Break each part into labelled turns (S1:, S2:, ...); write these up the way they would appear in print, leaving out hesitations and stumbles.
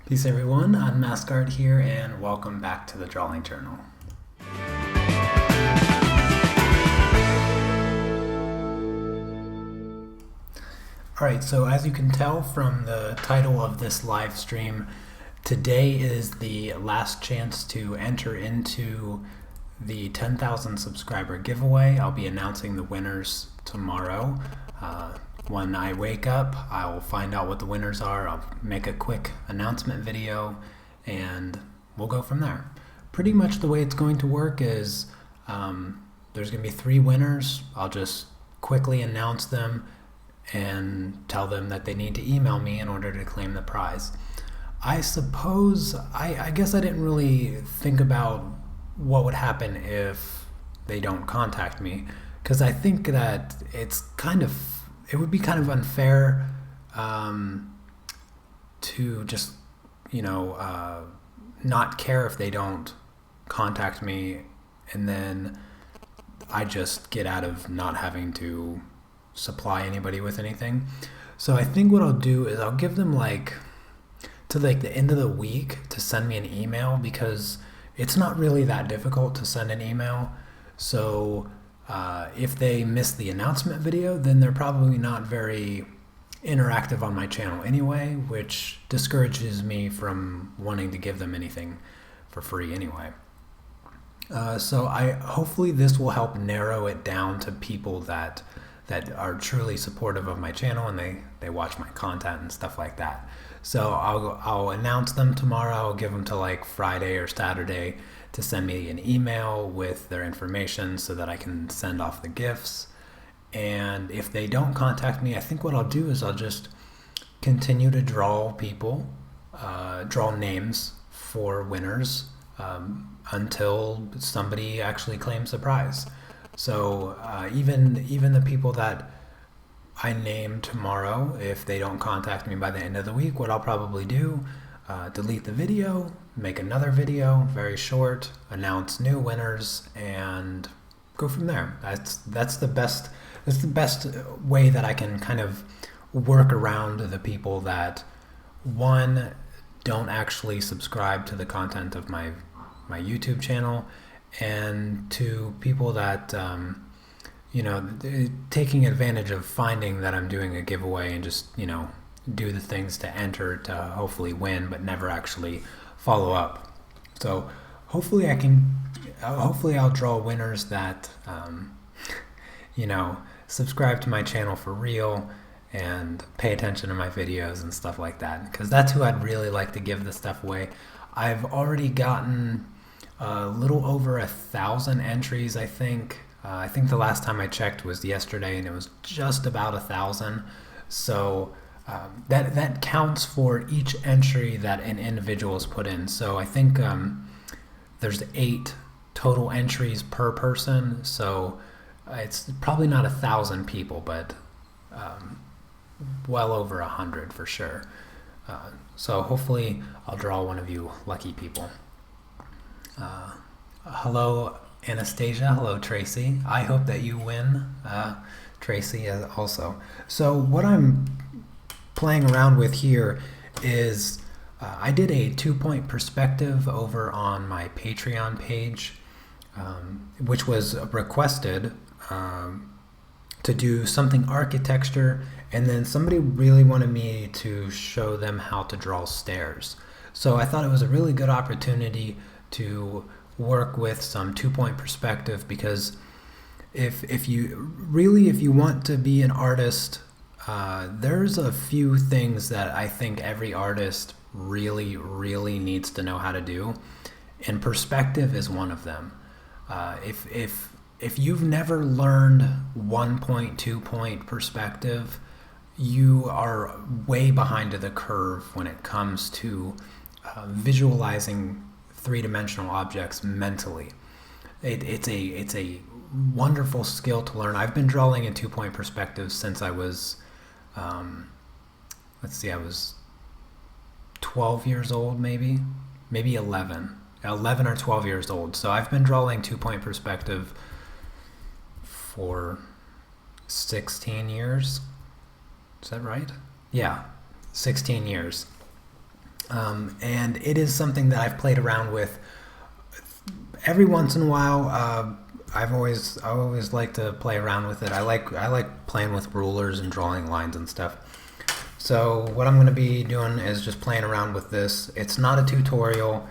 S1: Peace everyone, Unmask here, and welcome back to the Drawing Journal. Alright, so as you can tell from the title of this live stream, today is the last chance to enter into the 10,000 subscriber giveaway. I'll be announcing the winners tomorrow. When I wake up, I'll find out what the winners are. I'll make a quick announcement video and we'll go from there. Pretty much the way it's going to work is there's going to be 3 winners. I'll just quickly announce them and tell them that they need to email me in order to claim the prize. I suppose, I guess I didn't really think about what would happen if they don't contact me, because I think that it would be kind of unfair to just, not care if they don't contact me and then I just get out of not having to supply anybody with anything. So I think what I'll do is I'll give them to the end of the week to send me an email, because it's not really that difficult to send an email. So if they miss the announcement video, then they're probably not very interactive on my channel anyway, which discourages me from wanting to give them anything for free anyway. So hopefully this will help narrow it down to people that are truly supportive of my channel and they watch my content and stuff like that. So I'll announce them tomorrow. I'll give them to Friday or Saturday to send me an email with their information so that I can send off the gifts. And if they don't contact me, I think what I'll do is I'll just continue to draw draw names for winners until somebody actually claims the prize. So even the people that I name tomorrow, if they don't contact me by the end of the week, what I'll probably do, delete the video, make another video, very short, announce new winners, and go from there. That's the best way that I can kind of work around the people that, one, don't actually subscribe to the content of my YouTube channel, and to people that taking advantage of finding that I'm doing a giveaway and just do the things to enter to hopefully win but never actually follow up. So hopefully I'll draw winners that subscribe to my channel for real and pay attention to my videos and stuff like that, because that's who I'd really like to give this stuff away. I've already gotten a little over 1,000 entries, I think. I think the last time I checked was yesterday, and it was just about 1,000. So that counts for each entry that an individual has put in. So I think there's 8 total entries per person. So it's probably not 1,000 people, but well over 100 for sure. So hopefully I'll draw one of you lucky people. Hello Anastasia, hello Tracy. I hope that you win, Tracy also. So what I'm playing around with here is I did a 2-point perspective over on my Patreon page, which was requested to do something architecture, and then somebody really wanted me to show them how to draw stairs. So I thought it was a really good opportunity to work with some 2-point perspective, because if you want to be an artist, there's a few things that I think every artist really needs to know how to do, and perspective is one of them. If you've never learned 1-point, 2-point perspective, you are way behind the curve when it comes to visualizing 3-dimensional objects mentally. It's a wonderful skill to learn. I've been drawing in 2-point perspective since I was, I was 12 years old, maybe 11 or 12 years old. So I've been drawing 2-point perspective for 16 years. Is that right? Yeah, 16 years. And it is something that I've played around with every once in a while. I always like to play around with it. I like playing with rulers and drawing lines and stuff. So what I'm going to be doing is just playing around with this. It's not a tutorial.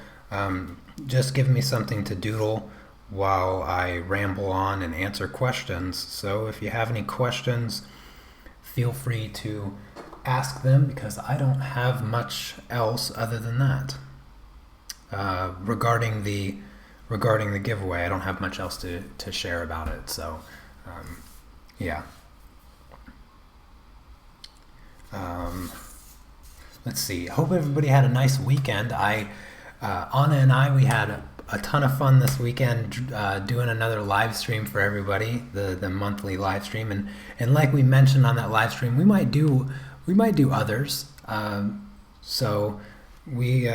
S1: Just give me something to doodle while I ramble on and answer questions. So if you have any questions, feel free to ask them, because I don't have much else other than that. Regarding the giveaway, I don't have much else to share about it. So yeah. Let's see. Hope everybody had a nice weekend. Anna and I, we had a ton of fun this weekend doing another live stream for everybody, the monthly live stream, and like we mentioned on that live stream, we might do others. So we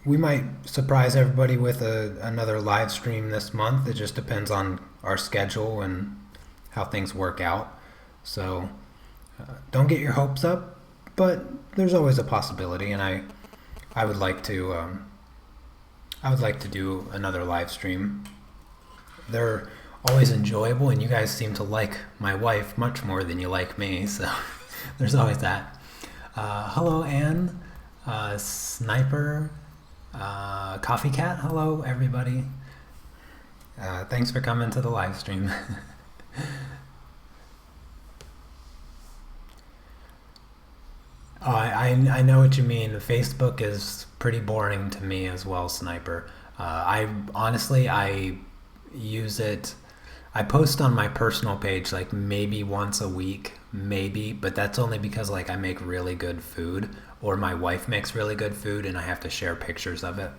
S1: might surprise everybody with another live stream this month. It just depends on our schedule and how things work out. So don't get your hopes up, but there's always a possibility, and I would like to do another live stream. They're always enjoyable, and you guys seem to like my wife much more than you like me, so there's always that. Hello, Anne, Sniper, Coffee Cat. Hello, everybody. Thanks for coming to the live stream. Oh, I know what you mean. Facebook is pretty boring to me as well, Sniper. I use it. I post on my personal page like maybe once a week, maybe, but that's only because like I make really good food, or my wife makes really good food, and I have to share pictures of it.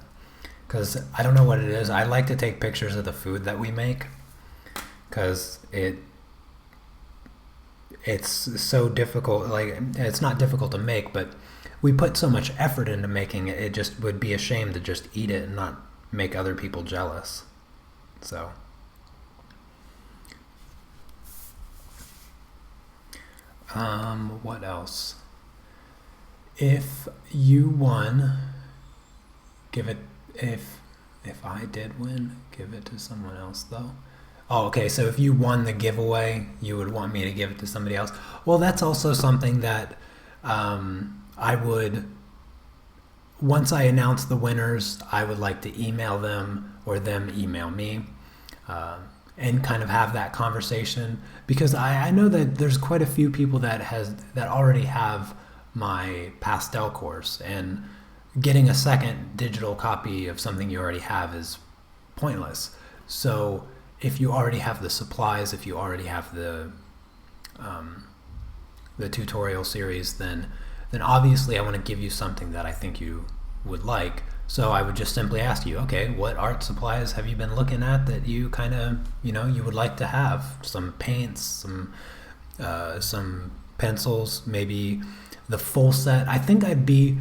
S1: Because I don't know what it is. I like to take pictures of the food that we make, because it's so difficult. Like, it's not difficult to make, but we put so much effort into making it, it just would be a shame to just eat it and not make other people jealous. So what else? If you won, give it. If I did win, give it to someone else though. Oh, okay, so if you won the giveaway, you would want me to give it to somebody else. Well, that's also something that I would, once I announce the winners, I would like to email them, or them email me, and kind of have that conversation, because I know that there's quite a few people that already have my pastel course, and getting a second digital copy of something you already have is pointless. So if you already have the supplies, if you already have the tutorial series, then obviously I want to give you something that I think you would like. So I would just simply ask you, okay, what art supplies have you been looking at that you kind of, you would like to have? Some paints, some pencils, maybe the full set. I think I'd be,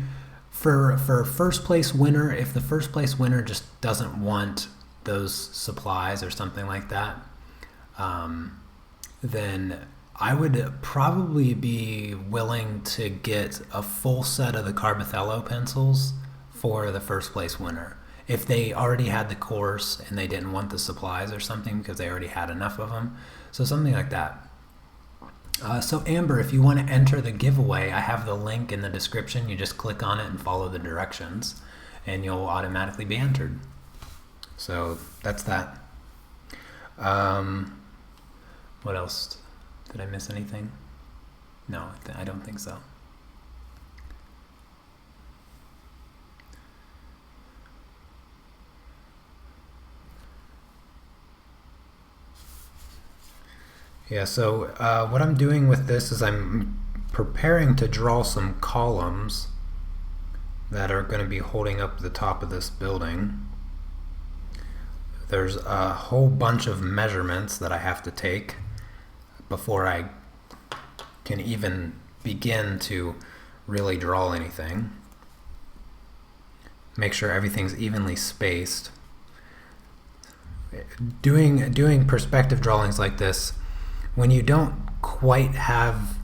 S1: for first place winner, if the first place winner just doesn't want those supplies or something like that, then I would probably be willing to get a full set of the Carbothello pencils for the first place winner, if they already had the course and they didn't want the supplies or something because they already had enough of them. So something like that. So Amber, if you want to enter the giveaway, I have the link in the description. You just click on it and follow the directions, and you'll automatically be entered. So that's that. What else? Did I miss anything? No, I don't think so. Yeah, so what I'm doing with this is I'm preparing to draw some columns that are going to be holding up the top of this building. There's a whole bunch of measurements that I have to take before I can even begin to really draw anything. Make sure everything's evenly spaced. Doing perspective drawings like this, when you don't quite have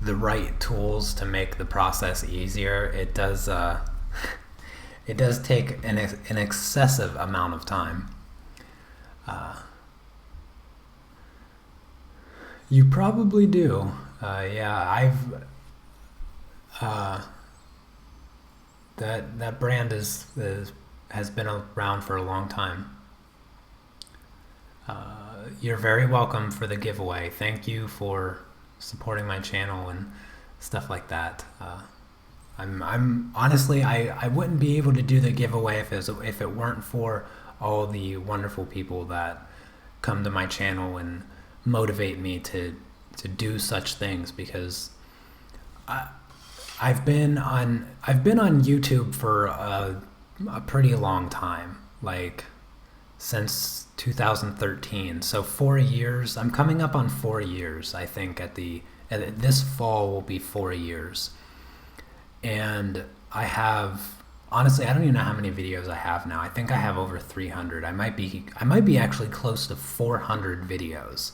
S1: the right tools to make the process easier, it does it does take an excessive amount of time. You probably do. Yeah, that brand has been around for a long time. You're very welcome for the giveaway. Thank you for supporting my channel and stuff like that. I'm honestly, I wouldn't be able to do the giveaway if it weren't for all the wonderful people that come to my channel and motivate me to do such things, because I've been on YouTube for a pretty long time, like since 2013. So 4 years. I'm coming up on 4 years. I think this fall will be 4 years. And I have, honestly, I don't even know how many videos I have now. I think I have over 300. I might be actually close to 400 videos.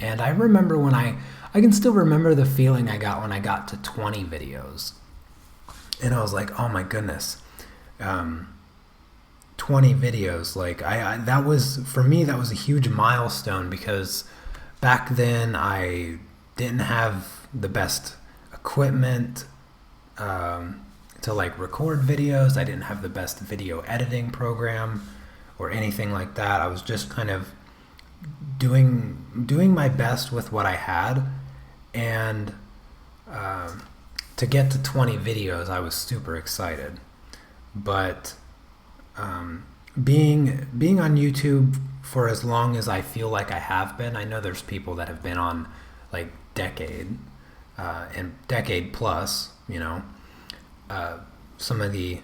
S1: And I remember when I can still remember the feeling I got when I got to 20 videos. And I was like, oh my goodness. 20 videos, like that was, for me, that was a huge milestone, because back then I didn't have the best equipment to like record videos. I didn't have the best video editing program or anything like that. I was just kind of doing my best with what I had, and to get to 20 videos, I was super excited. But being on YouTube for as long as I feel like I have been, I know there's people that have been on like decade and decade plus, you know, some of the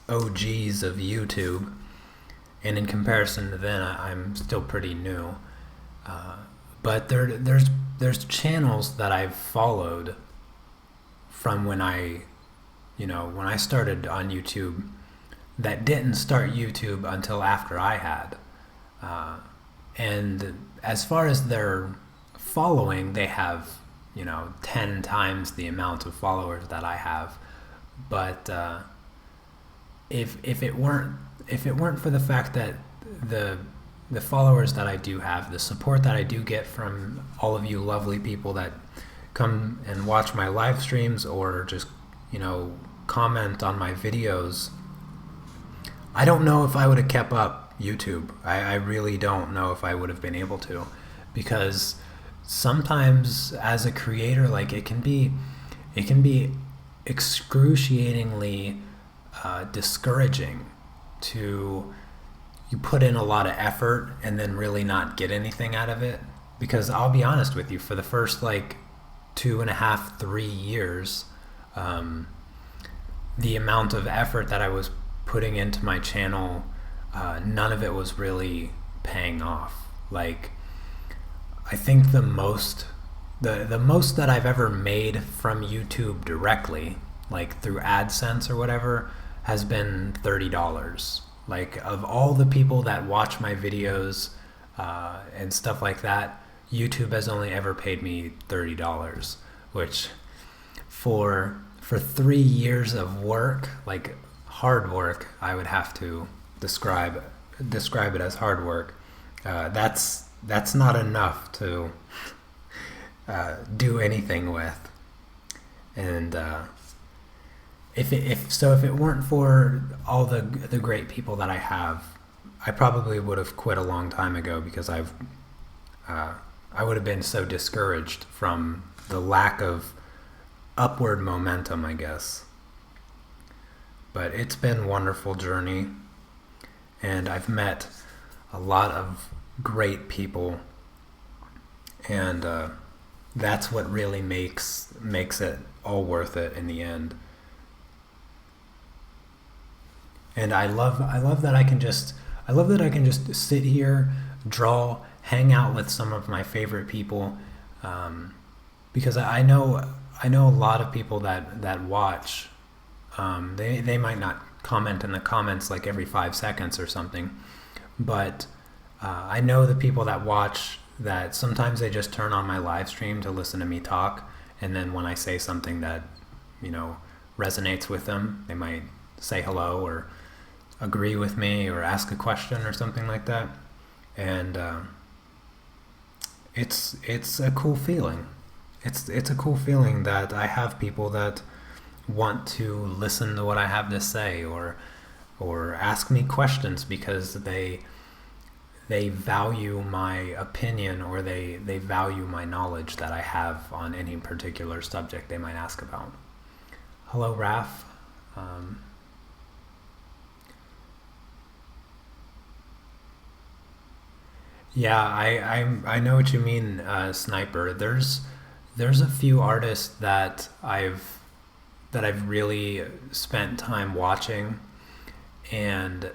S1: OGs of YouTube, and in comparison to then, I'm still pretty new. But there's channels that I've followed from when I started on YouTube that didn't start YouTube until after I had. And as far as their following, they have, 10 times the amount of followers that I have. But if it weren't for the fact that the followers that I do have, the support that I do get from all of you lovely people that come and watch my live streams or just, comment on my videos, I don't know if I would have kept up YouTube. I really don't know if I would have been able to, because sometimes as a creator, like it can be excruciatingly discouraging to, you put in a lot of effort and then really not get anything out of it. Because I'll be honest with you, for the first like 2.5, 3 years, the amount of effort that I was putting into my channel, none of it was really paying off. Like, I think the most that I've ever made from YouTube directly, like through AdSense or whatever, has been $30. Like, of all the people that watch my videos and stuff like that, YouTube has only ever paid me $30, which for 3 years of work, like hard work, I would have to describe it as hard work. That's not enough to do anything with. And if it weren't for all the great people that I have, I probably would have quit a long time ago, because I would have been so discouraged from the lack of upward momentum, I guess. But it's been a wonderful journey, and I've met a lot of great people, and that's what really makes it all worth it in the end. And I love that I can just sit here, draw, hang out with some of my favorite people, because I know a lot of people that watch. They might not comment in the comments like every 5 seconds or something, but I know the people that watch, that sometimes they just turn on my live stream to listen to me talk, and then when I say something that resonates with them, they might say hello or agree with me or ask a question or something like that. And it's a cool feeling. It's a cool feeling that I have people that want to listen to what I have to say, or ask me questions because they value my opinion, or they value my knowledge that I have on any particular subject they might ask about. Hello, Raf. Yeah, I know what you mean, Sniper. There's a few artists that I've really spent time watching, and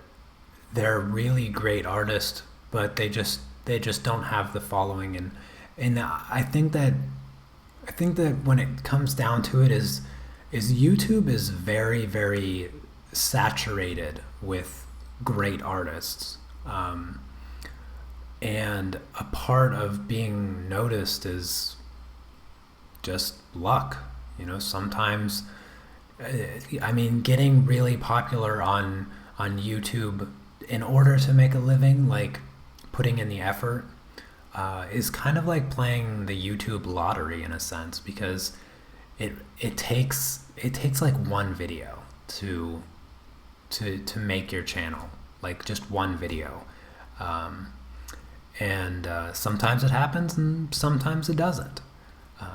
S1: they're really great artists, but they just don't have the following, and I think that when it comes down to it is YouTube is very, very saturated with great artists. And a part of being noticed is just luck. Sometimes, I mean, getting really popular on YouTube in order to make a living, like putting in the effort, is kind of like playing the YouTube lottery in a sense, because it takes like one video to make your channel, like just one video. And sometimes it happens and sometimes it doesn't.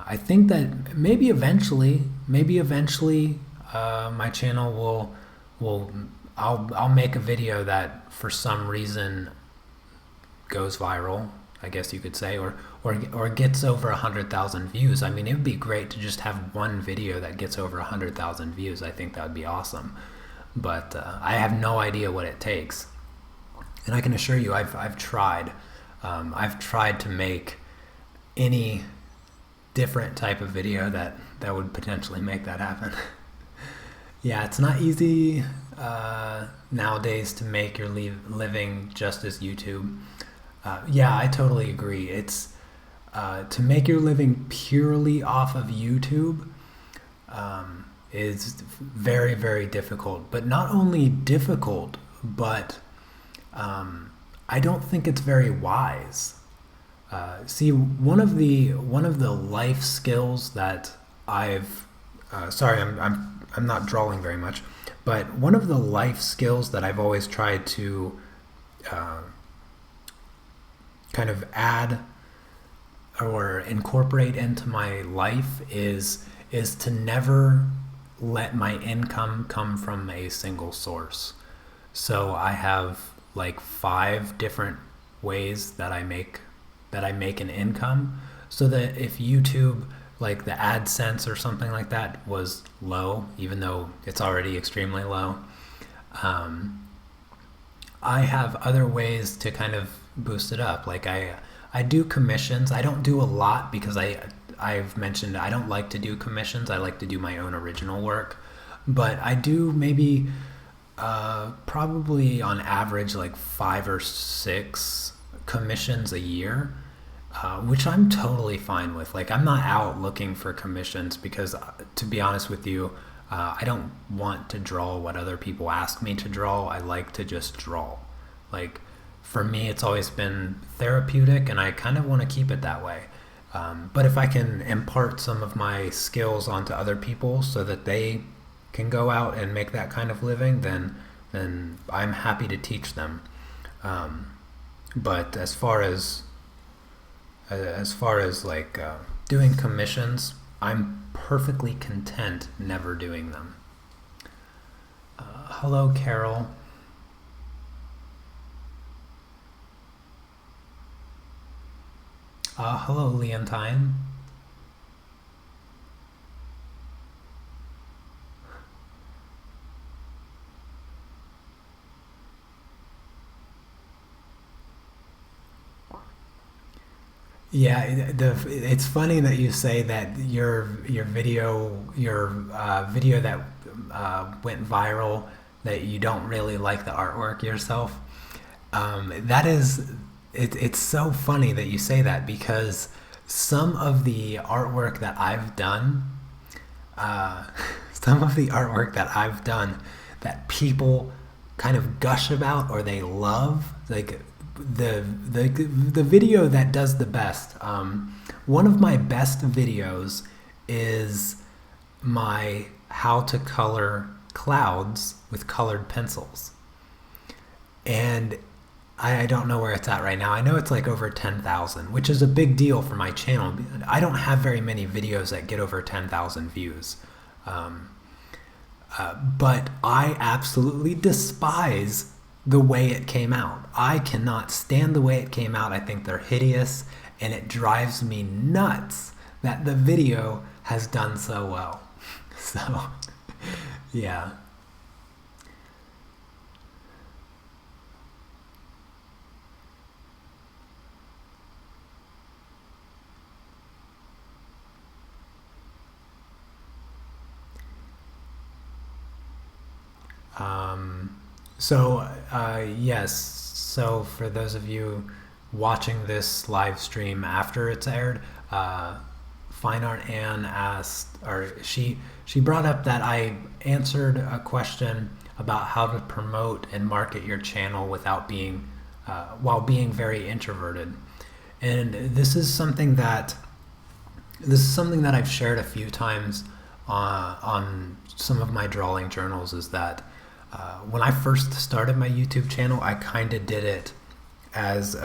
S1: I think that maybe eventually, my channel will I'll make a video that for some reason goes viral, I guess you could say, or gets over 100,000 views. I mean, it would be great to just have one video that gets over 100,000 views. I think that would be awesome, but I have no idea what it takes. And I can assure you, I've tried. I've tried to make any different type of video that would potentially make that happen. Yeah, it's not easy nowadays to make your living just as YouTube. Yeah, I totally agree. It's to make your living purely off of YouTube is very, very difficult. But not only difficult, but I don't think it's very wise. See, one of the life skills that I've sorry, I'm not drawing very much, but one of the life skills that I've always tried to kind of add or incorporate into my life is to never let my income come from a single source. So I have like 5 different ways that I make an income, so that if YouTube, like the AdSense or something like that, was low, even though it's already extremely low, I have other ways to kind of boost it up. Like I do commissions. I don't do a lot because I've mentioned I don't like to do commissions. I like to do my own original work, but I do maybe probably on average like 5 or 6 commissions a year, which I'm totally fine with. Like, I'm not out looking for commissions because, to be honest with you, I don't want to draw what other people ask me to draw. I like to just draw. Like, for me, it's always been therapeutic, and I kind of want to keep it that way. But if I can impart some of my skills onto other people so that they can go out and make that kind of living, then I'm happy to teach them. But as far as like doing commissions, I'm perfectly content never doing them. Hello, Carol. Hello, Leontine. Yeah, it's funny that you say that your video that went viral, that you don't really like the artwork yourself. That is, it's so funny that you say that, because some of the artwork that I've done, uh, some of the artwork that I've done, that people kind of gush about or they love. Like the video that does the best. One of my best videos is my how to color clouds with colored pencils. And I don't know where it's at right now. I know it's like over 10,000, which is a big deal for my channel. I don't have very many videos that get over 10,000 views. But I absolutely despise the way it came out. I cannot stand the way it came out. I think they're hideous, and it drives me nuts that the video has done so well. So, yeah. Yes. So for those of you watching this live stream after it's aired, Fine Art Ann asked, or she brought up that I answered a question about how to promote and market your channel without being, while being very introverted. And this is something that I've shared a few times on some of my drawing journals, is that when I first started my YouTube channel, I kind of did it as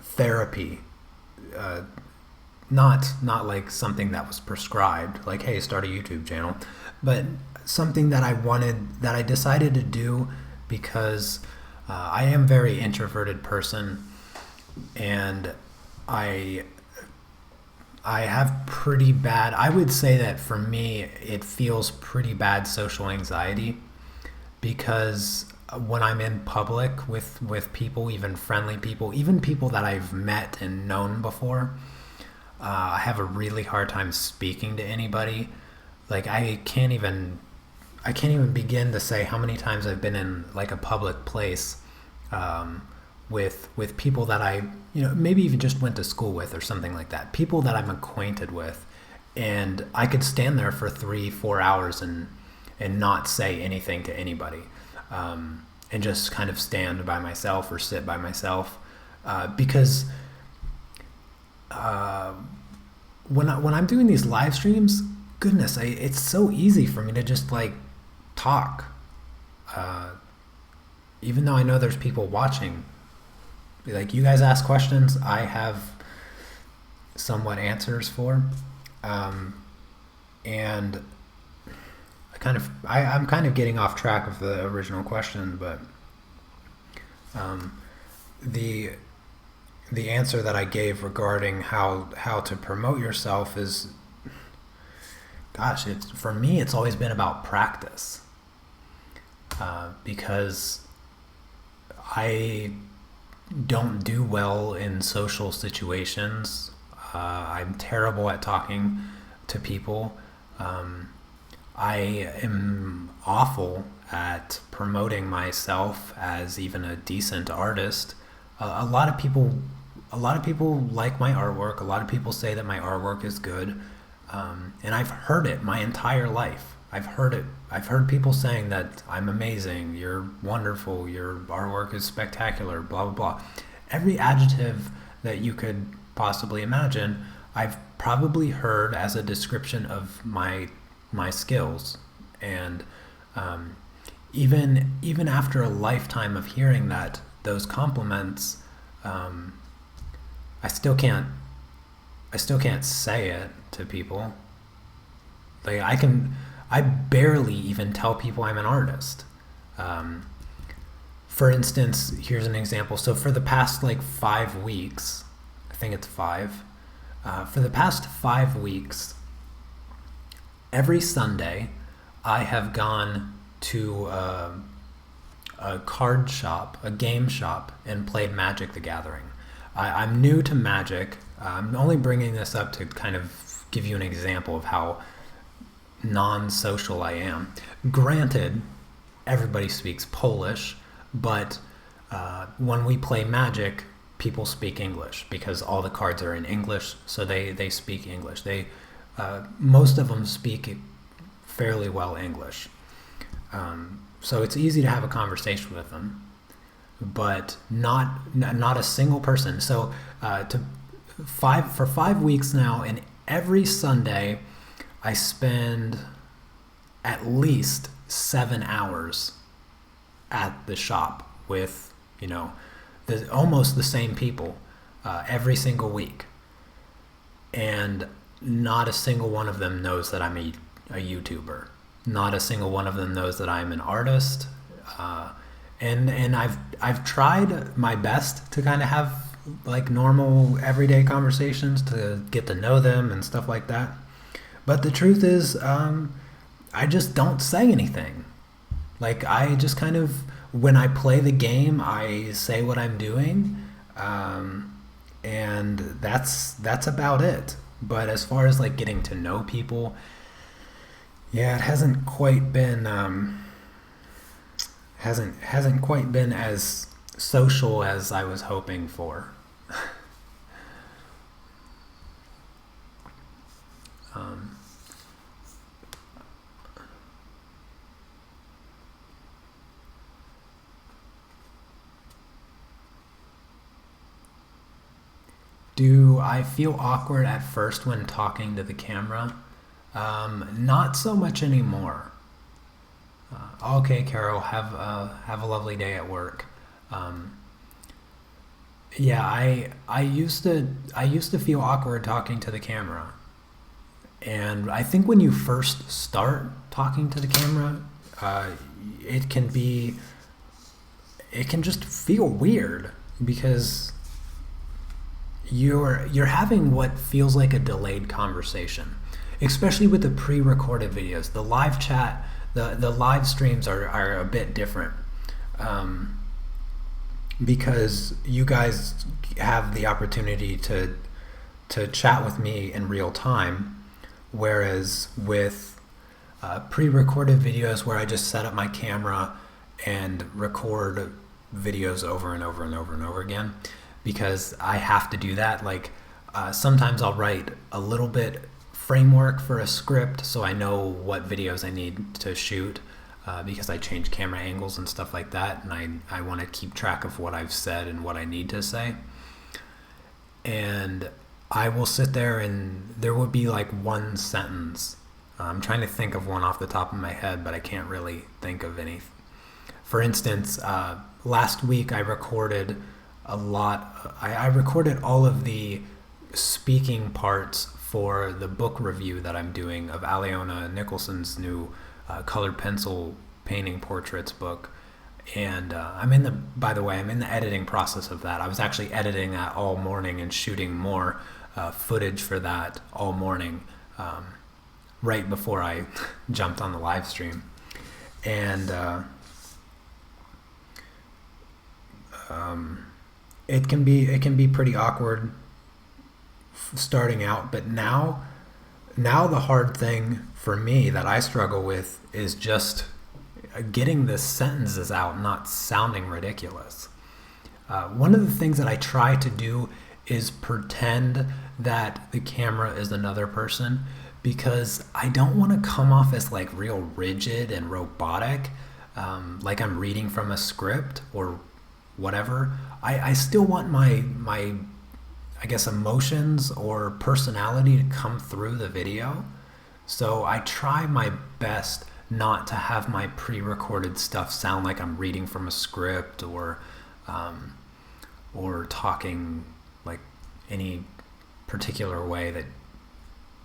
S1: therapy, not like something that was prescribed, like, hey, start a YouTube channel, but something that I decided to do because I am a very introverted person, and I have pretty bad, I would say that for me, it feels pretty bad social anxiety, because when I'm in public with people, even friendly people, even people that I've met and known before, I have a really hard time speaking to anybody. Like I can't even begin to say how many times I've been in like a public place with people that I, maybe even just went to school with or something like that. People that I'm acquainted with, and I could stand there for 3-4 hours and not say anything to anybody, and just kind of stand by myself or sit by myself, because when I'm doing these live streams, goodness, it's so easy for me to just like talk, even though I know there's people watching. Like, you guys ask questions, I have somewhat answers for, and I'm kind of getting off track of the original question, but the answer that I gave regarding how to promote yourself is, gosh, for me it's always been about practice, because I don't do well in social situations. I'm terrible at talking to people. I am awful at promoting myself as even a decent artist. A lot of people like my artwork. A lot of people say that my artwork is good, and I've heard it my entire life. I've heard people saying that I'm amazing, you're wonderful, your artwork is spectacular, blah, blah, blah. Every adjective that you could possibly imagine, I've probably heard as a description of my skills. And even after a lifetime of hearing those compliments, I still can't say it to people. Like, I barely even tell people I'm an artist. For instance, here's an example. So for the past 5 weeks, I think it's 5, for the past 5 weeks, every Sunday, I have gone to a card shop, a game shop, and played Magic the Gathering. I'm new to Magic. I'm only bringing this up to kind of give you an example of how non-social I am. Granted, everybody speaks Polish, but when we play Magic, people speak English because all the cards are in English, so they speak English. Most of them speak fairly well English. So it's easy to have a conversation with them, but not a single person. So for 5 weeks now, and every Sunday I spend at least 7 hours at the shop with, almost the same people every single week. And not a single one of them knows that I'm a YouTuber. Not a single one of them knows that I'm an artist. And I've tried my best to kind of have like normal everyday conversations to get to know them and stuff like that. But the truth is, I just don't say anything. Like, I just kind of, when I play the game, I say what I'm doing, and that's about it. But as far as like getting to know people, yeah, it hasn't quite been hasn't quite been as social as I was hoping for. Do I feel awkward at first when talking to the camera? Not so much anymore. Okay, Carol, have a lovely day at work. Yeah, I used to feel awkward talking to the camera, and I think when you first start talking to the camera, it can just feel weird because you're having what feels like a delayed conversation, especially with the pre-recorded videos. The live chat, the live streams are a bit different, because you guys have the opportunity to chat with me in real time, whereas with pre-recorded videos where I just set up my camera and record videos over and over and over and over again, because I have to do that. Like, sometimes I'll write a little bit framework for a script so I know what videos I need to shoot, because I change camera angles and stuff like that, and I want to keep track of what I've said and what I need to say. And I will sit there and there would be like one sentence. I'm trying to think of one off the top of my head, but I can't really think of any. For instance, last week I recorded I recorded all of the speaking parts for the book review that I'm doing of Aliona Nicholson's new colored pencil painting portraits book. And I'm in the editing process of that. I was actually editing that all morning and shooting more footage for that all morning, right before I jumped on the live stream. And it can be pretty awkward starting out, but now the hard thing for me that I struggle with is just getting the sentences out, not sounding ridiculous. One of the things that I try to do is pretend that the camera is another person, because I don't want to come off as like real rigid and robotic, like I'm reading from a script or whatever. I still want my I guess emotions or personality to come through the video. So I try my best not to have my pre-recorded stuff sound like I'm reading from a script or talking like any particular way that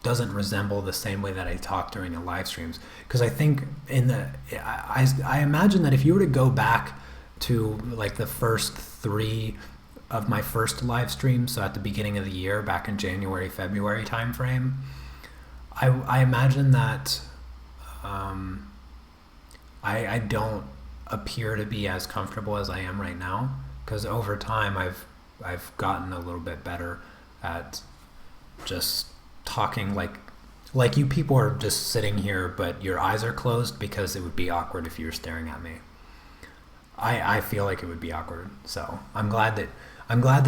S1: doesn't resemble the same way that I talk during the live streams. Because I think I imagine that if you were to go back to like the first 3 of my first live stream, so at the beginning of the year, back in January, February timeframe, I imagine that I don't appear to be as comfortable as I am right now, because over time I've gotten a little bit better at just talking like you people are just sitting here, but your eyes are closed, because it would be awkward if you were staring at me. I feel like it would be awkward, so I'm glad that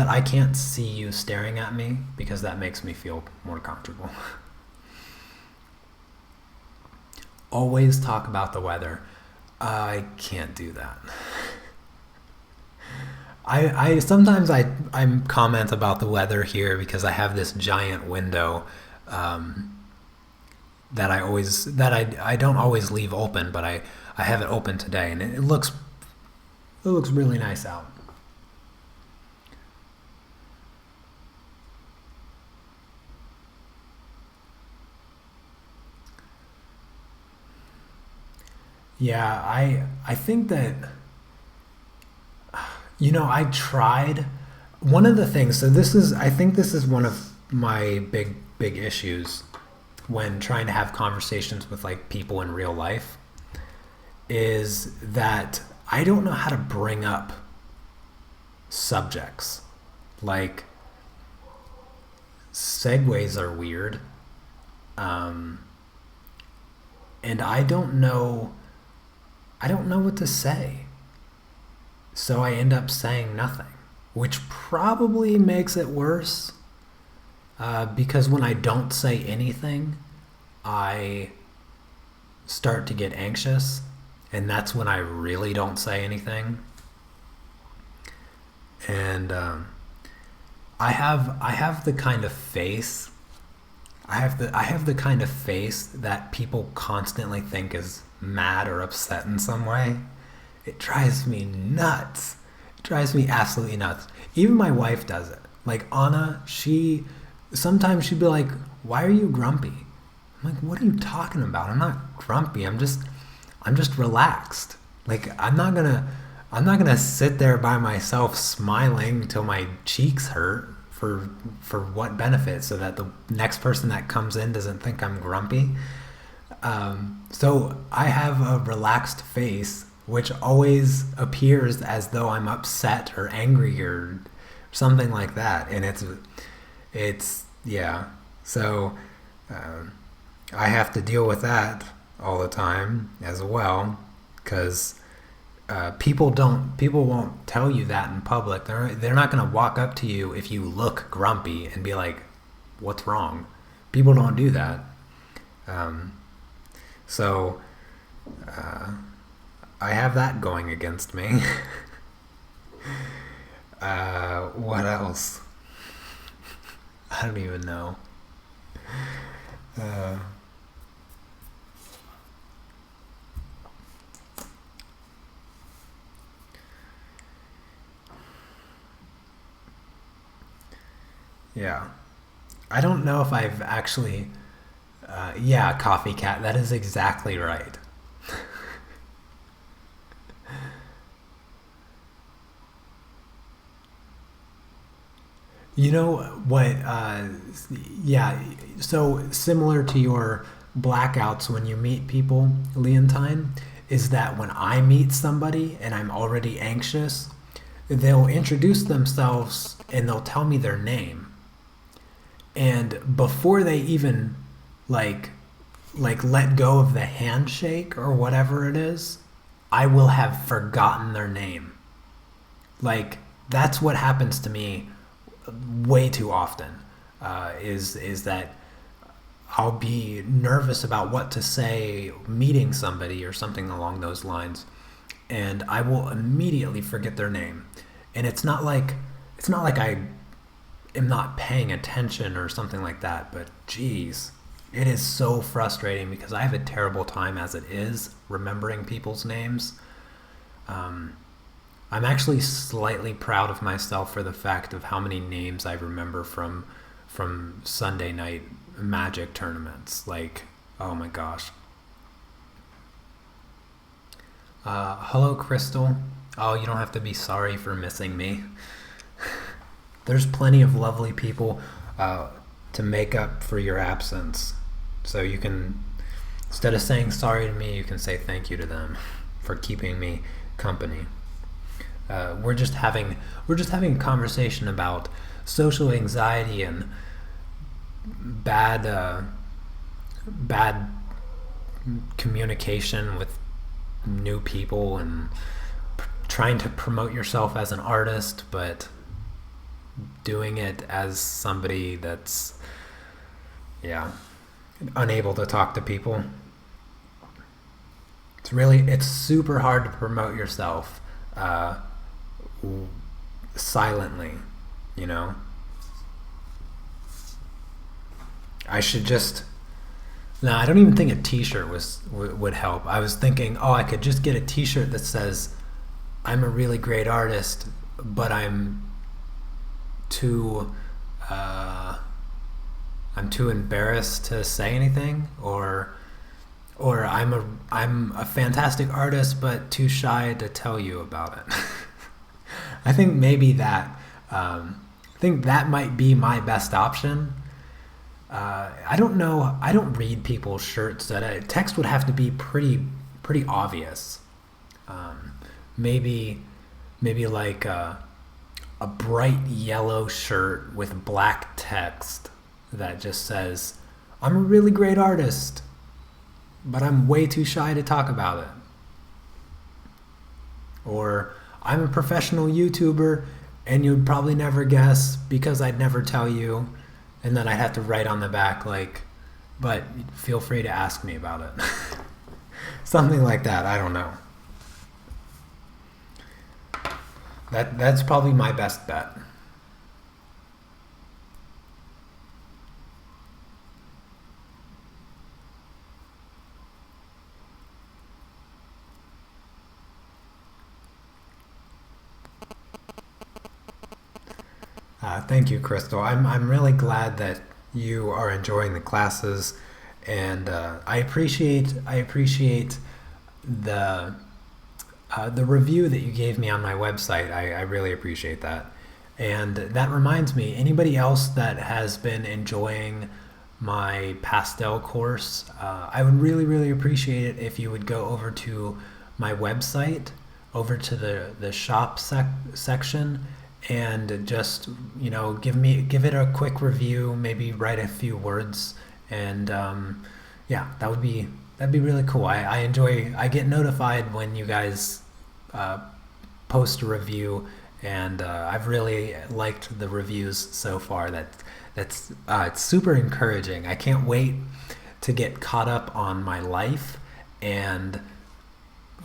S1: I can't see you staring at me, because that makes me feel more comfortable. Always talk about the weather. I can't do that. I sometimes I comment about the weather here because I have this giant window um, that I don't always leave open, but I have it open today, and it looks really nice out. Yeah, I think that I tried one of the things. So I think this is one of my big issues when trying to have conversations with like people in real life is that I don't know how to bring up subjects. Like segues are weird. Um, and I don't know what to say. So I end up saying nothing, which probably makes it worse because when I don't say anything, I start to get anxious, and that's when I really don't say anything. And I have the kind of face I have the kind of face that people constantly think is mad or upset in some way. It drives me nuts. It drives me absolutely nuts. Even my wife does it. Like Anna, she sometimes she'd be like, "Why are you grumpy?" I'm like, "What are you talking about? I'm not grumpy. I'm just relaxed. Like I'm not gonna sit there by myself smiling until my cheeks hurt for what benefit? So that the next person that comes in doesn't think I'm grumpy." So I have a relaxed face, which always appears as though I'm upset or angry or something like that, and it's yeah. So um, I have to deal with that all the time as well, because people won't tell you that in public. They're not going to walk up to you if you look grumpy and be like, "What's wrong?" People don't do that. Um, so uh, I have that going against me. What else? I don't even know. Uh, yeah. I don't know if I've actually. Yeah, coffee cat. That is exactly right. You know what? Yeah. So similar to your blackouts when you meet people, Leontine, is that when I meet somebody and I'm already anxious, they'll introduce themselves and they'll tell me their name. And before they even like let go of the handshake or whatever it is, I will have forgotten their name. Like that's what happens to me way too often. Is that I'll be nervous about what to say meeting somebody or something along those lines, and I will immediately forget their name. And it's not like I am not paying attention or something like that, but geez, it is so frustrating because I have a terrible time as it is remembering people's names. Um, I'm actually slightly proud of myself for the fact of how many names I remember from Sunday night Magic tournaments. Like, oh my gosh. Hello, Crystal. Oh, you don't have to be sorry for missing me. There's plenty of lovely people uh, to make up for your absence. So you can, instead of saying sorry to me, you can say thank you to them for keeping me company. We're just having a conversation about social anxiety and bad communication with new people and trying to promote yourself as an artist, but doing it as somebody that's yeah unable to talk to people. it's super hard to promote yourself uh, silently, you know. I should just no, I don't even think a t-shirt would help. I was thinking, oh, I could just get a t-shirt that says I'm a really great artist, but too uh, I'm too embarrassed to say anything, or I'm a fantastic artist but too shy to tell you about it. I think maybe that I think that might be my best option. I don't know. I don't read people's shirts. That text would have to be pretty obvious. Um, maybe like a bright yellow shirt with black text that just says, "I'm a really great artist, but I'm way too shy to talk about it." Or I'm a professional YouTuber and you'd probably never guess because I'd never tell you. And then I'd have to write on the back like, but feel free to ask me about it. Something like that. I don't know. That's probably my best bet. Thank you, Crystal. I'm really glad that you are enjoying the classes, and I appreciate the the review that you gave me on my website. I really appreciate that. And that reminds me, anybody else that has been enjoying my pastel course, I would really appreciate it if you would go over to my website, over to the shop section, and just give it a quick review, maybe write a few words, and yeah, that'd be really cool. I get notified when you guys uh, post a review, and I've really liked the reviews so far. That's it's super encouraging. I can't wait to get caught up on my life and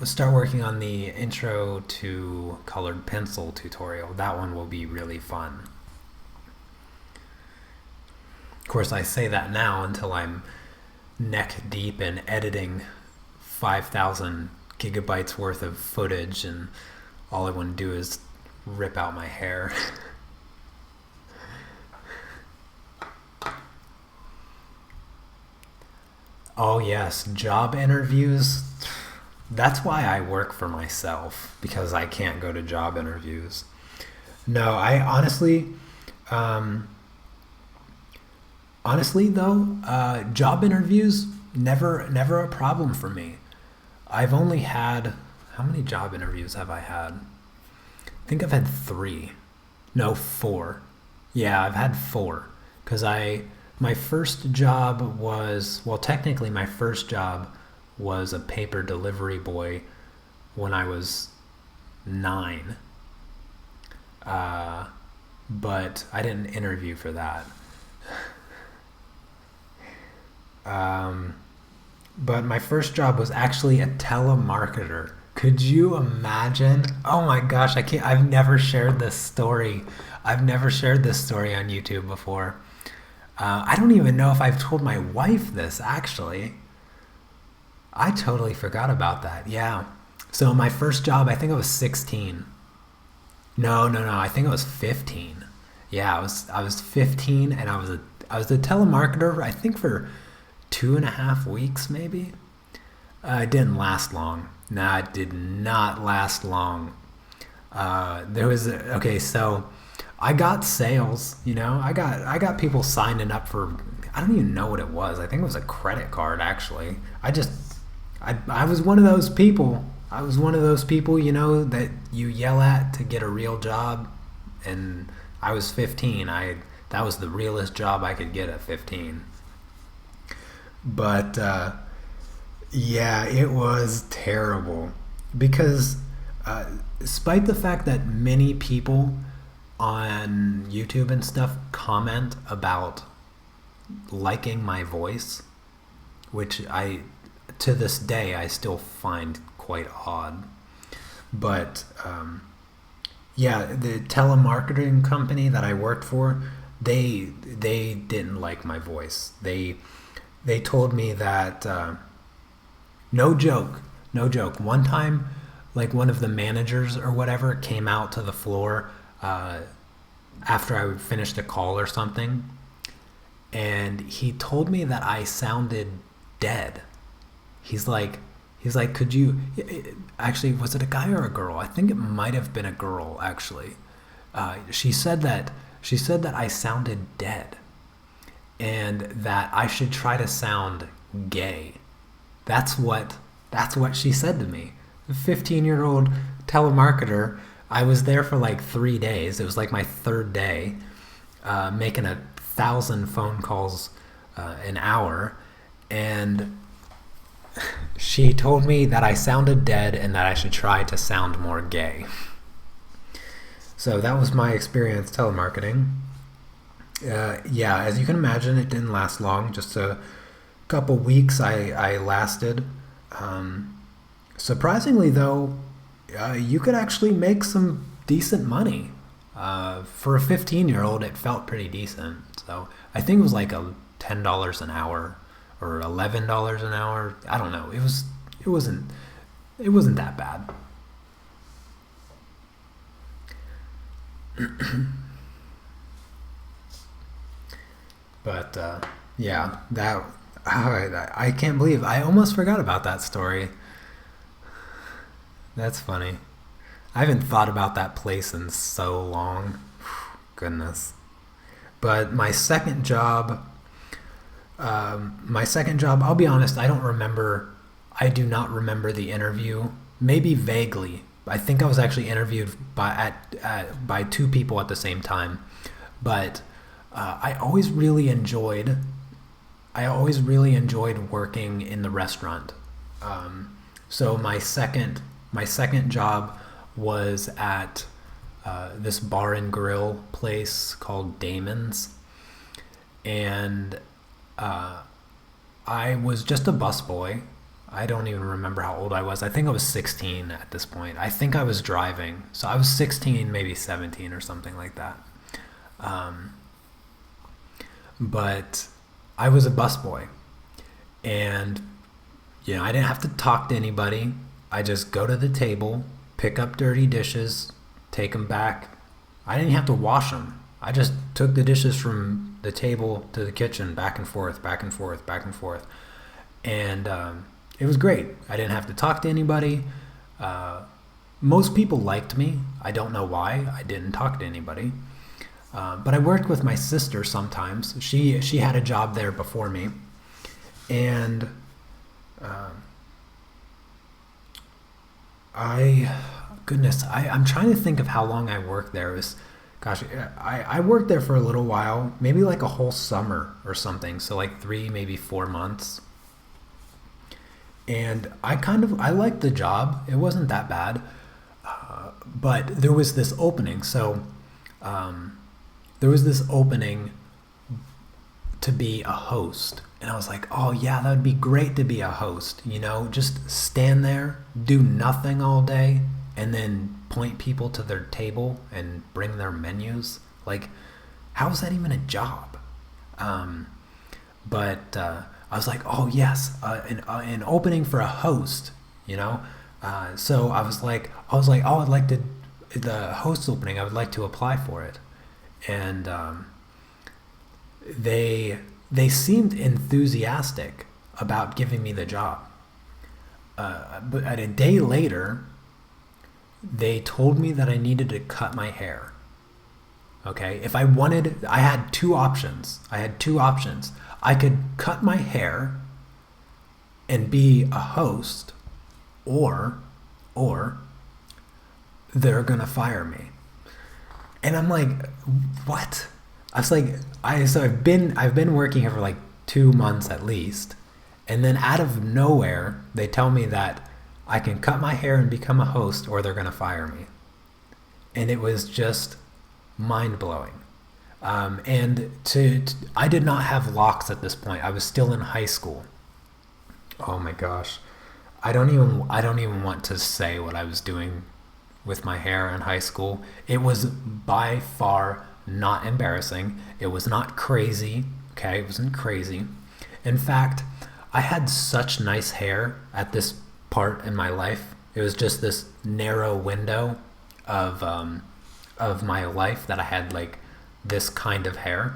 S1: start working on the intro to colored pencil tutorial. That one will be really fun. Of course, I say that now until I'm neck deep in editing 5,000 gigabytes worth of footage, and all I want to do is rip out my hair. Oh yes, job interviews. That's why I work for myself, because I can't go to job interviews. No, I um, honestly though, job interviews never a problem for me. I've only had how many job interviews have I had? I think I've had three. No, four. Yeah, I've had four. Because my first job was, well, technically my first job was a paper delivery boy when I was 9. Uh, but I didn't interview for that. Um, but my first job was actually a telemarketer. Could you imagine? Oh my gosh, I can't. I've never shared this story. I've never shared this story on YouTube before. I don't even know if I've told my wife this, actually. I totally forgot about that. Yeah. So my first job, I think I was 16. No. I think I was 15. Yeah, I was 15, and I was a telemarketer. I think for 2.5 weeks, maybe. It didn't last long. Nah, it did not last long. There was okay. So I got sales. I got people signing up for. I don't even know what it was. I think it was a credit card. Actually, I was one of those people. I was one of those people, that you yell at to get a real job, and I was 15. That was the realest job I could get at 15. But yeah, it was terrible because, despite the fact that many people on YouTube and stuff comment about liking my voice, which I to this day I still find quite odd. But yeah, the telemarketing company that I worked for, they didn't like my voice. They told me that no joke, no joke. One time, like one of the managers or whatever came out to the floor after I would finished a call or something, and he told me that I sounded dead. He's like, could you, actually, was it a guy or a girl? I think it might have been a girl, actually. She said that I sounded dead and that I should try to sound gay. That's what she said to me. A 15-year-old telemarketer. I was there for like 3 days. It was like my third day, making 1,000 phone calls an hour, and she told me that I sounded dead and that I should try to sound more gay. So that was my experience telemarketing. Yeah, as you can imagine, it didn't last long. Just a couple weeks I lasted. Surprisingly, though, you could actually make some decent money. For a 15-year-old, it felt pretty decent. So I think it was like $10 an hour or $11 an hour. I don't know. It wasn't that bad. But yeah, that I can't believe I almost forgot about that story. That's funny. I haven't thought about that place in so long. Goodness. But my second job, I'll be honest, I do not remember the interview. Maybe vaguely. I think I was actually interviewed by two people at the same time. But I always really enjoyed working in the restaurant. So my second job was at this bar and grill place called Damon's, and I was just a busboy. I don't even remember how old I was. I think I was 16 at this point. I think I was driving, so I was 16, maybe 17 or something like that. But I was a busboy, and I didn't have to talk to anybody. I just go to the table, pick up dirty dishes, take them back. I didn't have to wash them. I just took the dishes from the table to the kitchen, back and forth, back and forth, back and forth. And it was great. I didn't have to talk to anybody. Most people liked me. I don't know why. I didn't talk to anybody. But I worked with my sister sometimes. She had a job there before me. And I'm trying to think of how long I worked there. I worked there for a little while, maybe like a whole summer or something. So like 3, maybe 4 months. And I liked the job. It wasn't that bad. But there was this opening. So there was this opening to be a host. And I was like, oh yeah, that would be great to be a host. Just stand there, do nothing all day, and then point people to their table and bring their menus. Like, how is that even a job? But I was like, oh yes, an opening for a host, So I was like, oh, I'd like to, the host opening, I would like to apply for it. And they seemed enthusiastic about giving me the job. But a day later, they told me that I needed to cut my hair. Okay, if I wanted, I had two options. I could cut my hair and be a host, or they're gonna fire me. And I'm like, what? I was like, I've been working here for like 2 months at least, and then out of nowhere they tell me that I can cut my hair and become a host, or they're gonna fire me. And it was just mind-blowing. And I did not have locks at this point. I was still in high school. Oh my gosh. I don't even want to say what I was doing with my hair in high school. It was by far not embarrassing. It was not crazy. Okay, it wasn't crazy. In fact, I had such nice hair at this part in my life. It was just this narrow window of my life that I had like this kind of hair,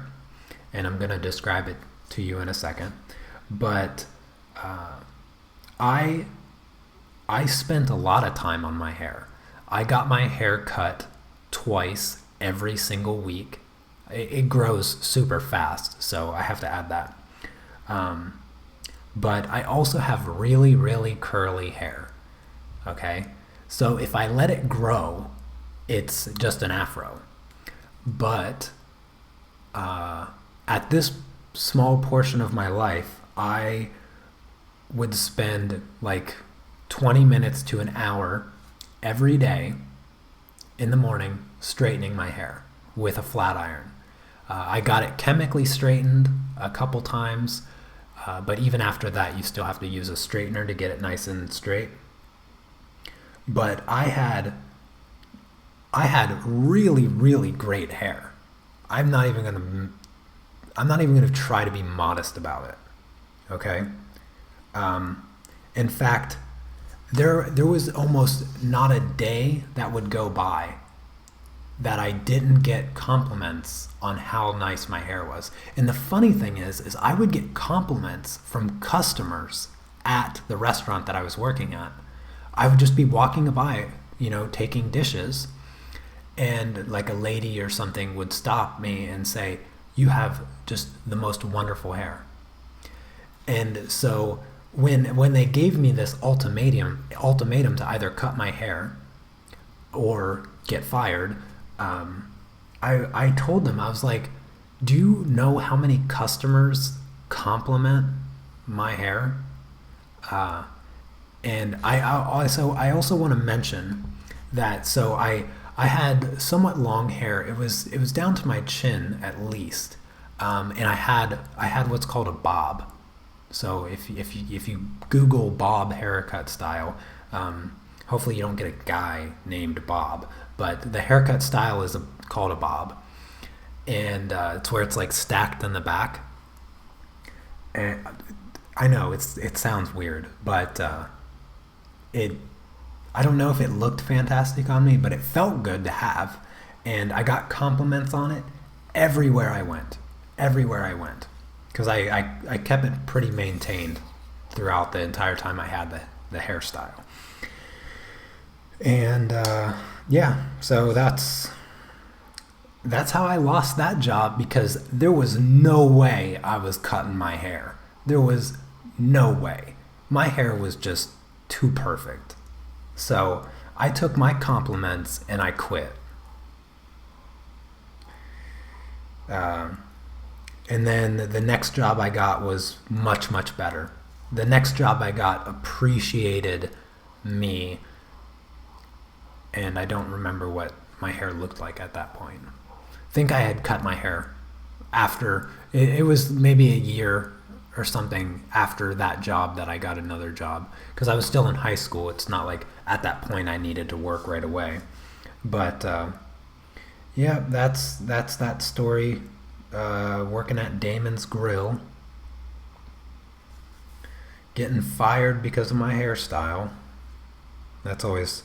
S1: and I'm gonna describe it to you in a second. But I I spent a lot of time on my hair. I got my hair cut twice every single week. It grows super fast, so I have to add that. Um, but I also have really, really curly hair. Okay? So if I let it grow, it's just an afro. But at this small portion of my life, I would spend like 20 minutes to an hour every day in the morning straightening my hair with a flat iron. I got it chemically straightened a couple times, but even after that, you still have to use a straightener to get it nice and straight. But I had really, really great hair. I'm not even gonna I'm not even gonna try to be modest about it. Okay. In fact, there was almost not a day that would go by that I didn't get compliments on how nice my hair was. And the funny thing is I would get compliments from customers at the restaurant that I was working at. I would just be walking by, taking dishes, and like a lady or something would stop me and say, "You have just the most wonderful hair." And so when they gave me this ultimatum to either cut my hair or get fired, I told them, I was like, "Do you know how many customers compliment my hair?" And I also want to mention that I had somewhat long hair. It was down to my chin at least, and I had what's called a bob. So if you Google bob haircut style, hopefully you don't get a guy named Bob, but the haircut style is called a bob, and it's where it's like stacked in the back. And I know it sounds weird, but I don't know if it looked fantastic on me, but it felt good to have, and I got compliments on it everywhere I went, because I kept it pretty maintained throughout the entire time I had the hairstyle. And yeah, so that's how I lost that job, because there was no way I was cutting my hair. There was no way. My hair was just too perfect. So I took my compliments and I quit. And then the next job I got was much, much better. The next job I got appreciated me, and I don't remember what my hair looked like at that point. I think I had cut my hair after, it was maybe a year or something after that job that I got another job, because I was still in high school. It's not like at that point I needed to work right away. But yeah, that's that story. Working at Damon's Grill, getting fired because of my hairstyle. It's always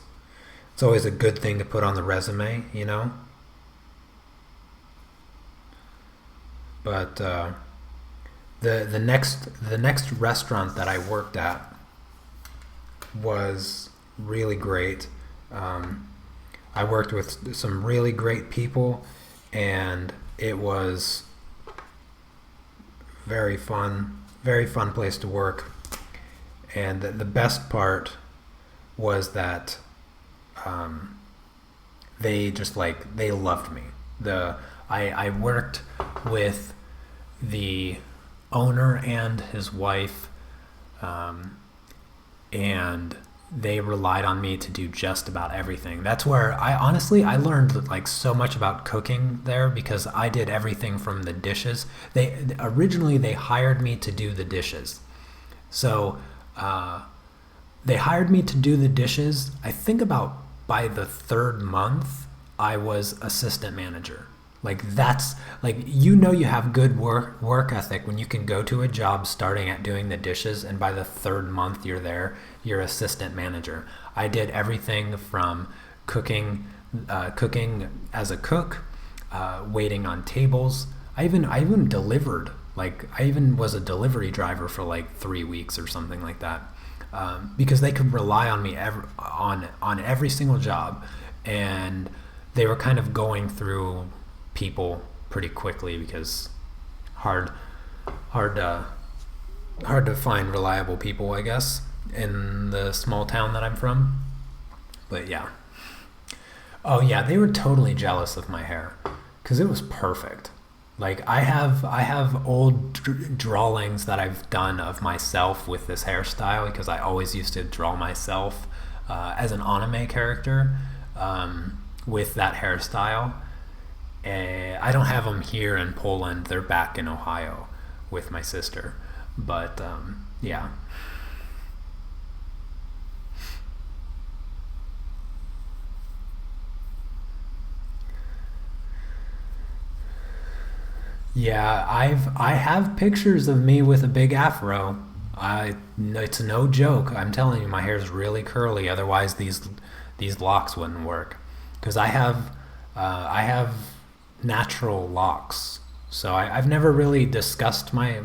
S1: a good thing to put on the resume, But the next restaurant that I worked at was really great. I worked with some really great people, and it was very fun place to work. And the best part was that they loved me. I worked with the owner and his wife, and they relied on me to do just about everything. That's where I learned like so much about cooking there, because I did everything from the dishes. Originally they hired me to do the dishes. So They hired me to do the dishes. I think about by the third month, I was assistant manager. Like that's like you have good work ethic when you can go to a job starting at doing the dishes, and by the third month you're there, you're assistant manager. I did everything from cooking as a cook, waiting on tables. I even delivered. Like I even was a delivery driver for like 3 weeks or something like that, because they could rely on me on every single job, and they were kind of going through people pretty quickly because hard hard to find reliable people, I guess, in the small town that I'm from. But yeah. Oh yeah, they were totally jealous of my hair because it was perfect. Like I have old drawings that I've done of myself with this hairstyle because I always used to draw myself as an anime character with that hairstyle. I don't have them here in Poland. They're back in Ohio with my sister. But yeah. Yeah, I have pictures of me with a big afro. It's no joke. I'm telling you, my hair's really curly. Otherwise, these locks wouldn't work. Because I have natural locks. So I've never really discussed my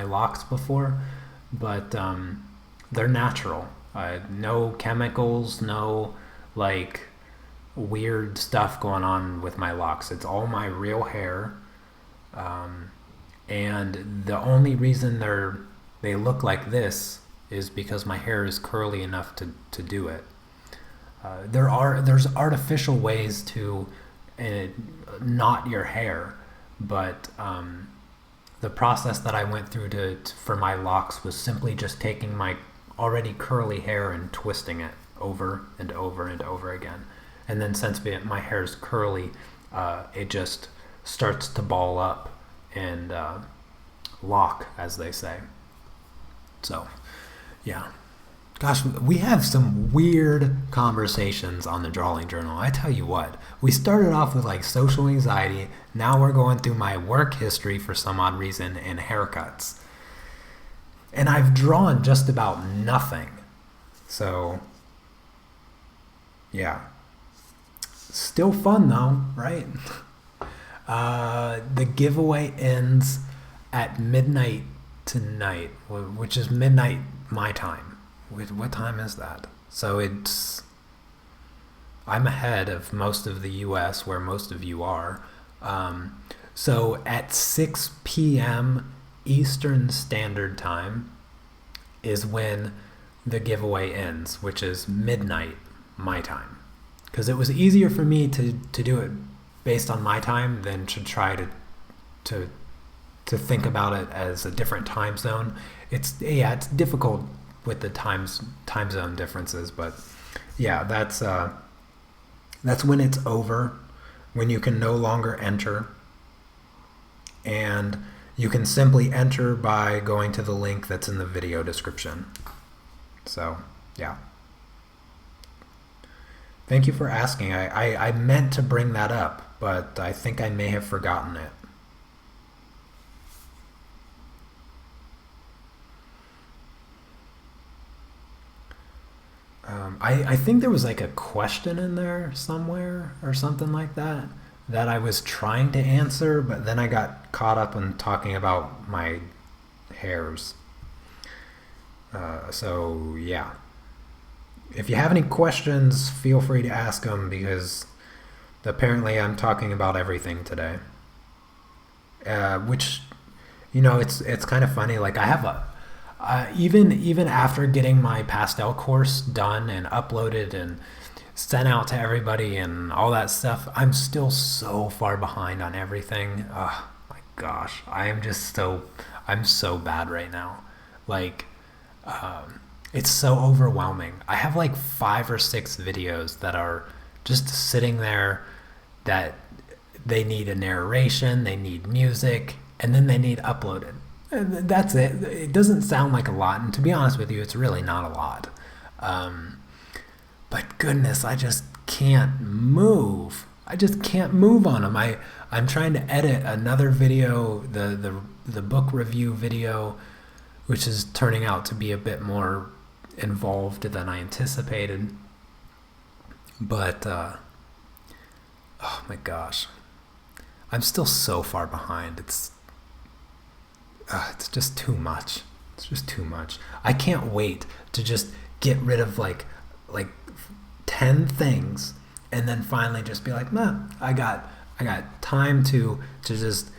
S1: locks before, but they're natural. No chemicals, no like weird stuff going on with my locks. It's all my real hair. Um, and the only reason they look like this is because my hair is curly enough to do it. There's artificial ways to uh, knot your hair, but the process that I went through for my locks was simply just taking my already curly hair and twisting it over and over and over again. And then since my hair is curly, it just starts to ball up and lock, as they say. So, yeah. Gosh, we have some weird conversations on the Drawing Journal. I tell you what, we started off with like social anxiety. Now we're going through my work history for some odd reason and haircuts. And I've drawn just about nothing. So, yeah. Still fun though, right? The giveaway ends at midnight tonight, which is midnight my time. What time is that? So I'm ahead of most of the US, where most of you are. So at 6 p.m. Eastern Standard Time is when the giveaway ends, which is midnight my time. Because it was easier for me to do it based on my time than to try to think about it as a different time zone. It's difficult with the time zone differences, but yeah, that's when it's over, when you can no longer enter, and you can simply enter by going to the link that's in the video description. So yeah. Thank you for asking. I meant to bring that up, but I think I may have forgotten it. I think there was like a question in there somewhere or something like that I was trying to answer, but then I got caught up in talking about my hairs. So yeah. If you have any questions, feel free to ask them because apparently I'm talking about everything today. Which, it's kind of funny. Like I have even after getting my pastel course done and uploaded and sent out to everybody and all that stuff, I'm still so far behind on everything. Oh my gosh, I'm so bad right now. Like, it's so overwhelming. I have like 5 or 6 videos that are just sitting there that they need a narration, they need music, and then they need uploaded. That's it. It doesn't sound like a lot, and to be honest with you, it's really not a lot. Um, but goodness, I just can't move. I just can't move on them. I'm trying to edit another video, the book review video, which is turning out to be a bit more involved than I anticipated. But oh my gosh, I'm still so far behind. It's just too much. It's just too much. I can't wait to just get rid of like 10 things and then finally just be like, nah, I got time to just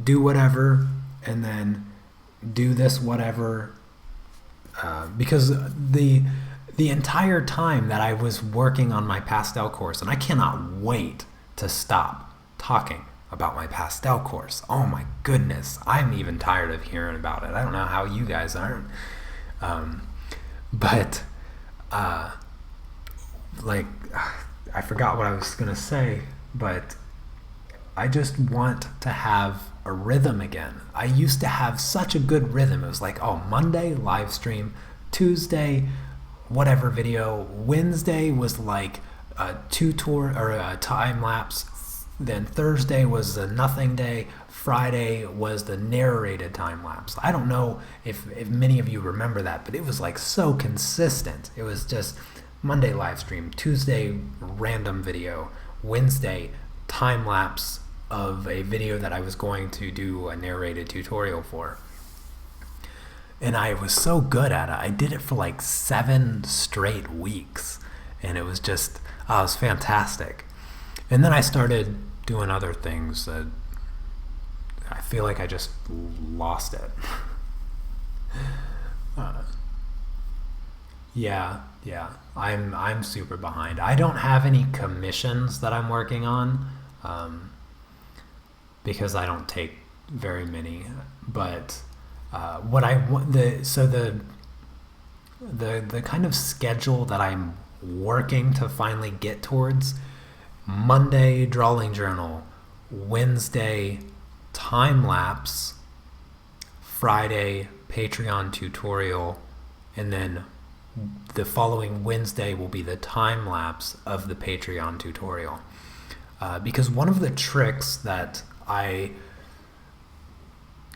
S1: do whatever and then do this whatever. Because the entire time that I was working on my pastel course, and I cannot wait to stop talking about my pastel course. Oh my goodness, I'm even tired of hearing about it. I don't know how you guys are. But I forgot what I was gonna say, but I just want to have a rhythm again. I used to have such a good rhythm. It was like, oh, Monday live stream, Tuesday whatever video, Wednesday was like a tutorial or a time lapse, then Thursday was the nothing day, Friday was the narrated time lapse. I don't know if many of you remember that, but it was like so consistent. It was just Monday live stream, Tuesday random video, Wednesday time lapse of a video that I was going to do a narrated tutorial for. And I was so good at it. I did it for like 7 straight weeks. And it was just, it was fantastic. And then I started doing other things that I feel like I just lost it. Yeah. I'm super behind. I don't have any commissions that I'm working on because I don't take very many. But what I want, the kind of schedule that I'm working to finally get towards: Monday drawing journal, Wednesday time lapse, Friday Patreon tutorial, and then the following Wednesday will be the time lapse of the Patreon tutorial. Because one of the tricks that I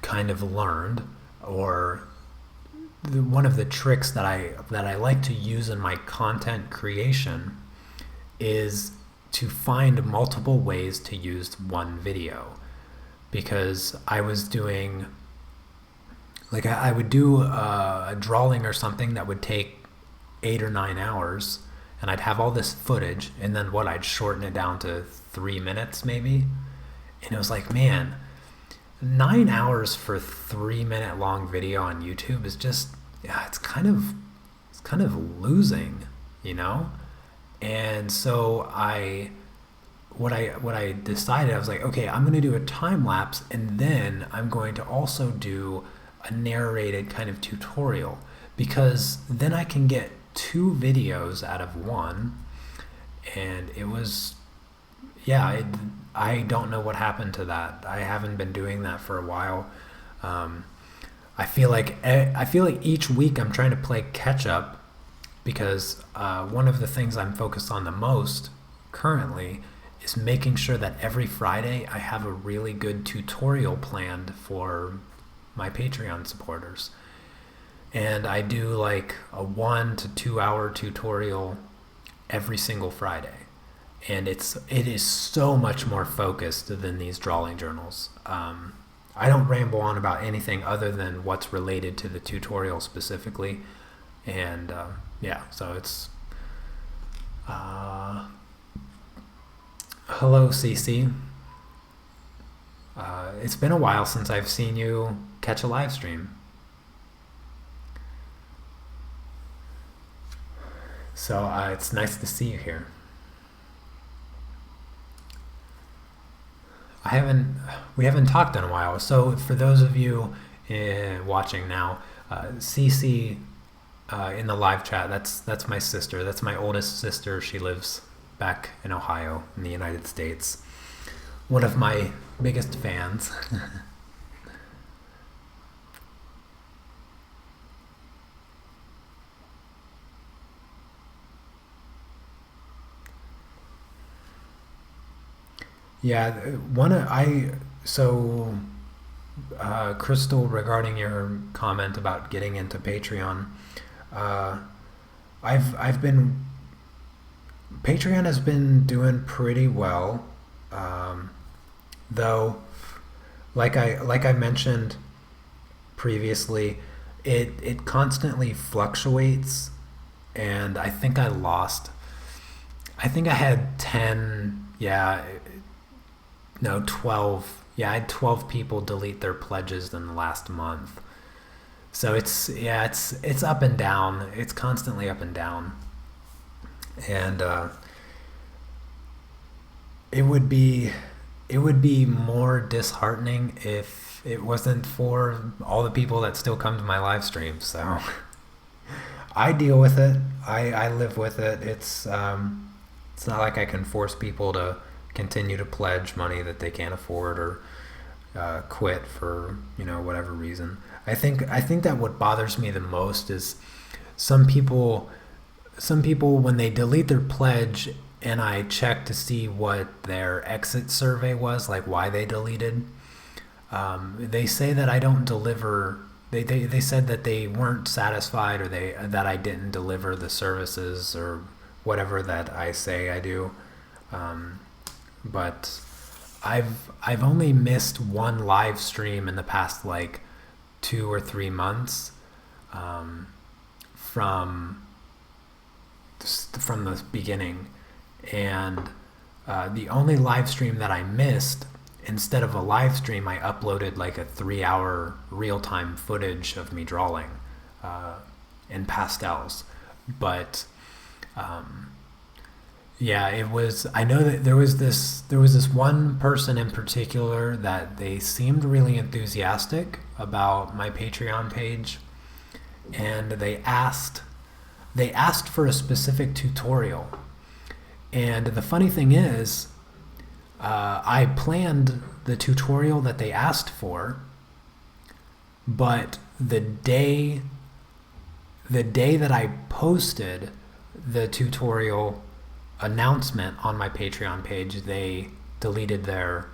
S1: kind of learned, or one of the tricks that I like to use in my content creation, is to find multiple ways to use one video. Because I was doing, like, I would do a drawing or something that would take 8 or 9 hours, and I'd have all this footage, and then I'd shorten it down to 3 minutes maybe. And it was like, man, 9 hours for a 3-minute long video on YouTube is just, it's kind of losing, you know? And so what I decided, I was like, okay, I'm going to do a time lapse, and then I'm going to also do a narrated kind of tutorial, because then I can get 2 videos out of one. And it was, I don't know what happened to that. I haven't been doing that for a while. I feel like each week I'm trying to play catch up, because one of the things I'm focused on the most currently is making sure that every Friday I have a really good tutorial planned for my Patreon supporters. And I do like a 1 to 2 hour tutorial every single Friday. And it is so much more focused than these drawing journals. I don't ramble on about anything other than what's related to the tutorial specifically. And so it's hello, Cece. It's been a while since I've seen you catch a live stream. So it's nice to see you here. We haven't talked in a while. So for those of you watching now, Cece in the live chat, that's my sister. That's my oldest sister. She lives back in Ohio in the United States. One of my biggest fans. Yeah, one I so Crystal, regarding your comment about getting into Patreon, uh, I've been Patreon has been doing pretty well, um, though. Like I mentioned previously, it constantly fluctuates, and I think I lost. I think I had 10. Yeah, no, 12. Yeah, I had 12 people delete their pledges in the last month. So it's up and down. It's constantly up and down, and it would be it would be more disheartening if it wasn't for all the people that still come to my live streams. So I deal with it. I live with it. It's not like I can force people to continue to pledge money that they can't afford, or quit for whatever reason. I think that what bothers me the most is some people some people when they delete their pledge and I check to see what their exit survey was, like why they deleted. They say that I don't deliver. They said that they weren't satisfied, or that I didn't deliver the services or whatever that I say I do. Um, but I've only missed one live stream in the past like 2 or 3 months, um, from from the beginning, and the only live stream that I missed, instead of a live stream, I uploaded like a 3 hour real time footage of me drawing uh, in pastels. But um, yeah, it was. I know that there was this one person in particular that they seemed really enthusiastic about my Patreon page, and they asked for a specific tutorial. And the funny thing is, I planned the tutorial that they asked for, but the day that I posted the tutorial announcement on my Patreon page, they deleted their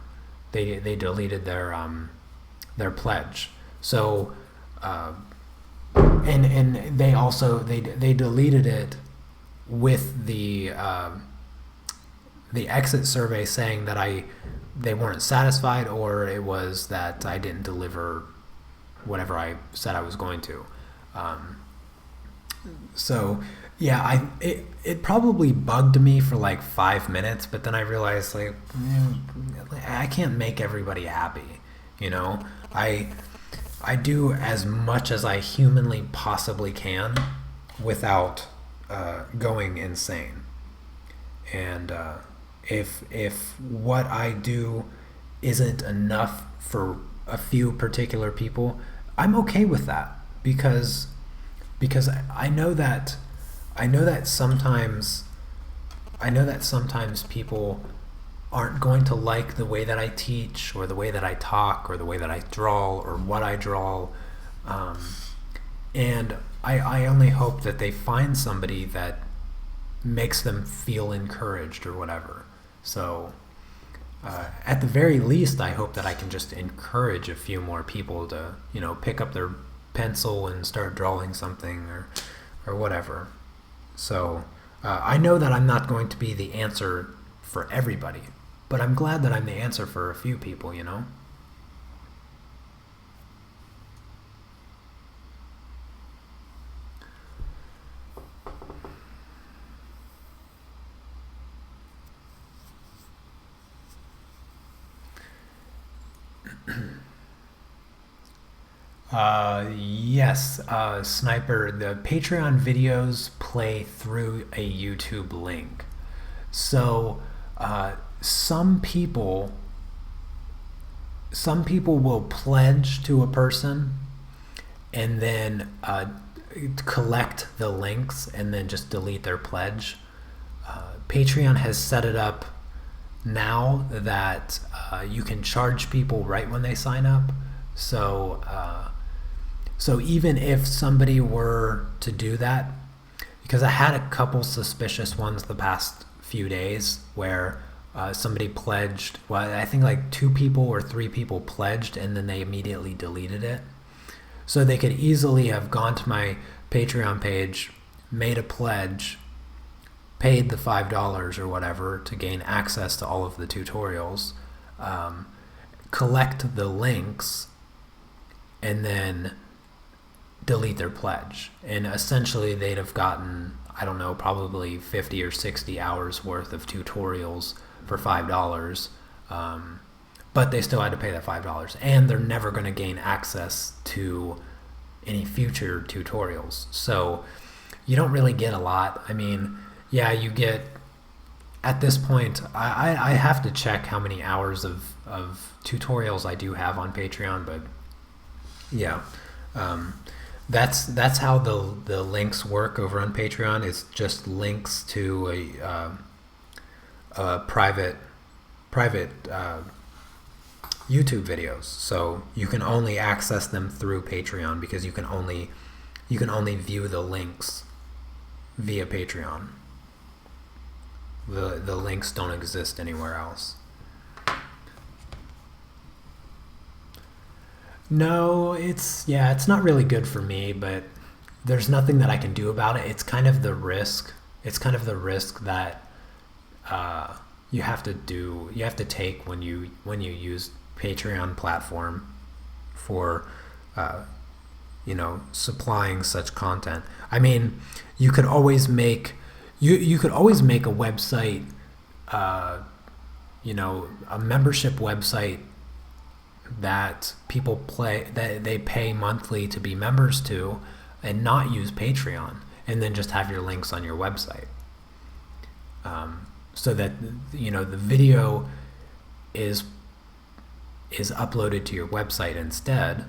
S1: pledge. So uh, and they also they deleted it with the exit survey saying that they weren't satisfied, or it was that I didn't deliver whatever I said I was going to. Um, so yeah, it probably bugged me for like 5 minutes, but then I realized like I can't make everybody happy, you know. I do as much as I humanly possibly can without going insane. And if what I do isn't enough for a few particular people, I'm okay with that, because I know that sometimes people aren't going to like the way that I teach, or the way that I talk, or the way that I draw, or what I draw. Um, and I only hope that they find somebody that makes them feel encouraged or whatever. So at the very least, I hope that I can just encourage a few more people to, pick up their pencil and start drawing something, or whatever. So I know that I'm not going to be the answer for everybody, but I'm glad that I'm the answer for a few people. Yes, Sniper, the Patreon videos play through a YouTube link. So some people some people will pledge to a person and then collect the links and then just delete their pledge. Patreon has set it up now that you can charge people right when they sign up. So even if somebody were to do that, because I had a couple suspicious ones the past few days where somebody pledged. Well, I think like 2 people or 3 people pledged, and then they immediately deleted it. So they could easily have gone to my Patreon page, made a pledge, paid the $5 or whatever to gain access to all of the tutorials, collect the links, and then delete their pledge. And essentially they'd have gotten, I don't know, probably 50 or 60 hours worth of tutorials for $5. But they still had to pay that $5, and they're never going to gain access to any future tutorials. So you don't really get a lot. I mean, yeah, you get, at this point, I have to check how many hours of tutorials I do have on Patreon, but yeah, that's how the links work over on Patreon. It's just links to a private YouTube videos, so you can only access them through Patreon because you can only view the links via Patreon. The links don't exist anywhere else. No, it's not really good for me, but there's nothing that I can do about it. It's kind of the risk. It's kind of the risk that you have to take when you use Patreon platform for supplying such content. I mean, you could always make you could always make a website, a membership website that people that they pay monthly to be members to, and not use Patreon, and then just have your links on your website, so that the video is uploaded to your website instead.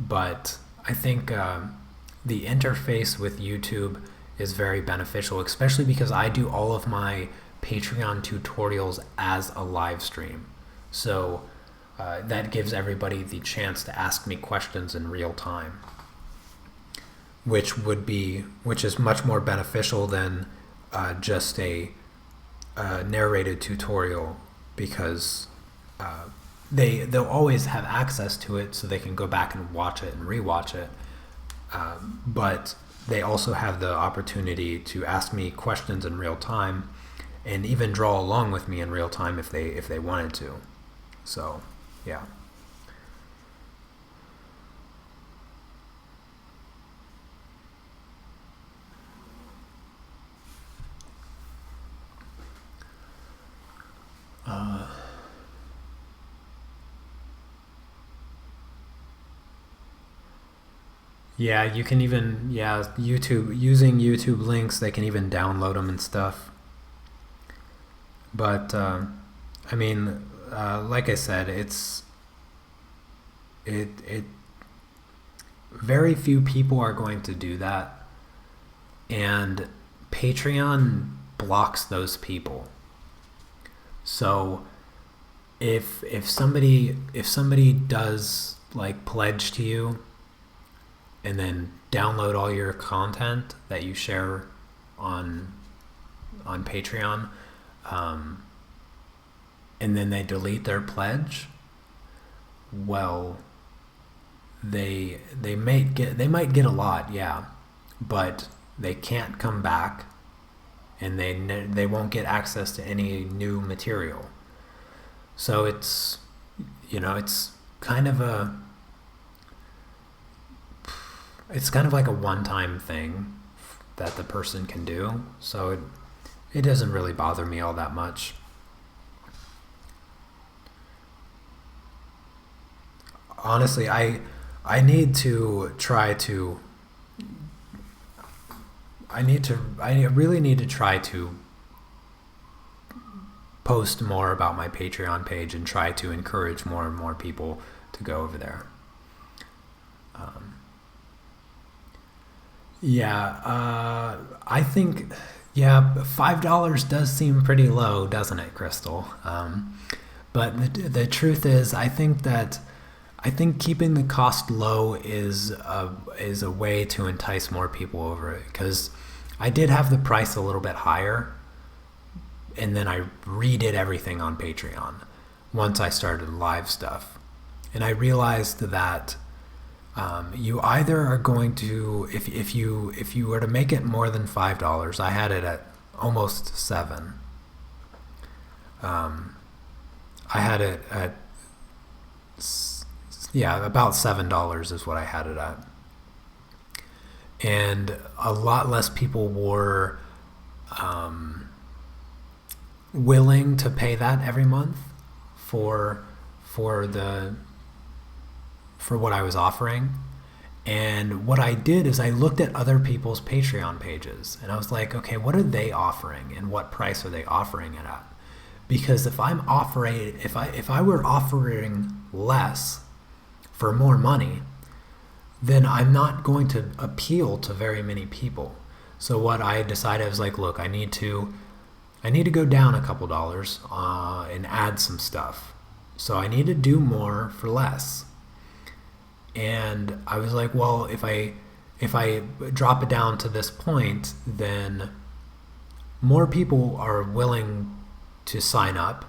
S1: But I think the interface with YouTube is very beneficial, especially because I do all of my Patreon tutorials as a live stream. So that gives everybody the chance to ask me questions in real time, which is much more beneficial than just a narrated tutorial, because they'll always have access to it, so they can go back and watch it and rewatch it. But they also have the opportunity to ask me questions in real time, and even draw along with me in real time if they wanted to. So, yeah. Yeah, you can even, using YouTube links, they can even download them and stuff. But, I mean, like I said, very few people are going to do that, and Patreon blocks those people. So if somebody does like pledge to you and then download all your content that you share on Patreon, and then they delete their pledge, well, they might get a lot, yeah, but they can't come back, and they won't get access to any new material. So it's kind of like a one-time thing that the person can do. So it doesn't really bother me all that much. Honestly, I really need to try to post more about my Patreon page and try to encourage more and more people to go over there. I think, $5 does seem pretty low, doesn't it, Crystal? But the truth is, I think keeping the cost low is a way to entice more people over it, because I did have the price a little bit higher and then I redid everything on Patreon once I started live stuff. And I realized that you either are going to, if you were to make it more than $5, I had it at almost $7. I had it at, yeah, about $7 is what I had it at. And a lot less people were willing to pay that every month for what I was offering. And what I did is I looked at other people's Patreon pages and I was like, okay, what are they offering and what price are they offering it at? Because if I were offering less for more money, then I'm not going to appeal to very many people. So what I decided was like, look, I need to go down a couple dollars and add some stuff. So I need to do more for less. And I was like, well, if I drop it down to this point, then more people are willing to sign up,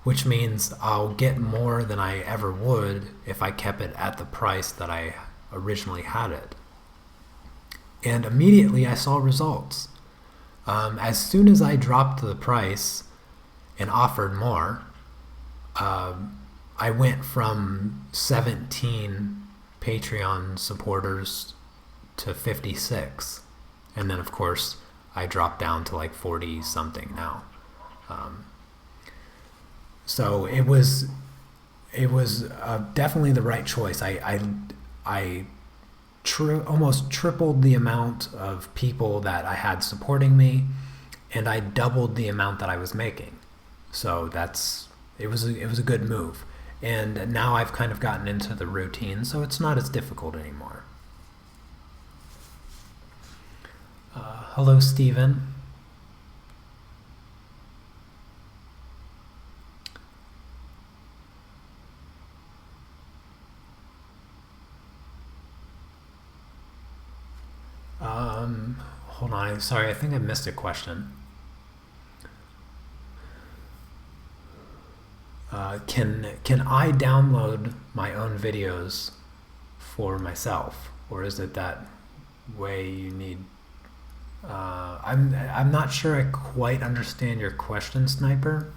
S1: which means I'll get more than I ever would if I kept it at the price that I originally had it. And immediately I saw results. As soon as I dropped the price and offered more, I went from 17 Patreon supporters to 56. And then of course I dropped down to like 40 something now. So it was definitely the right choice. I almost tripled the amount of people that I had supporting me, and I doubled the amount that I was making. So it was a good move. And now I've kind of gotten into the routine, so it's not as difficult anymore. Hello, Steven. Hold on. Sorry, I think I missed a question. Can I download my own videos for myself, or is it that way you need? I'm not sure I quite understand your question, Sniper.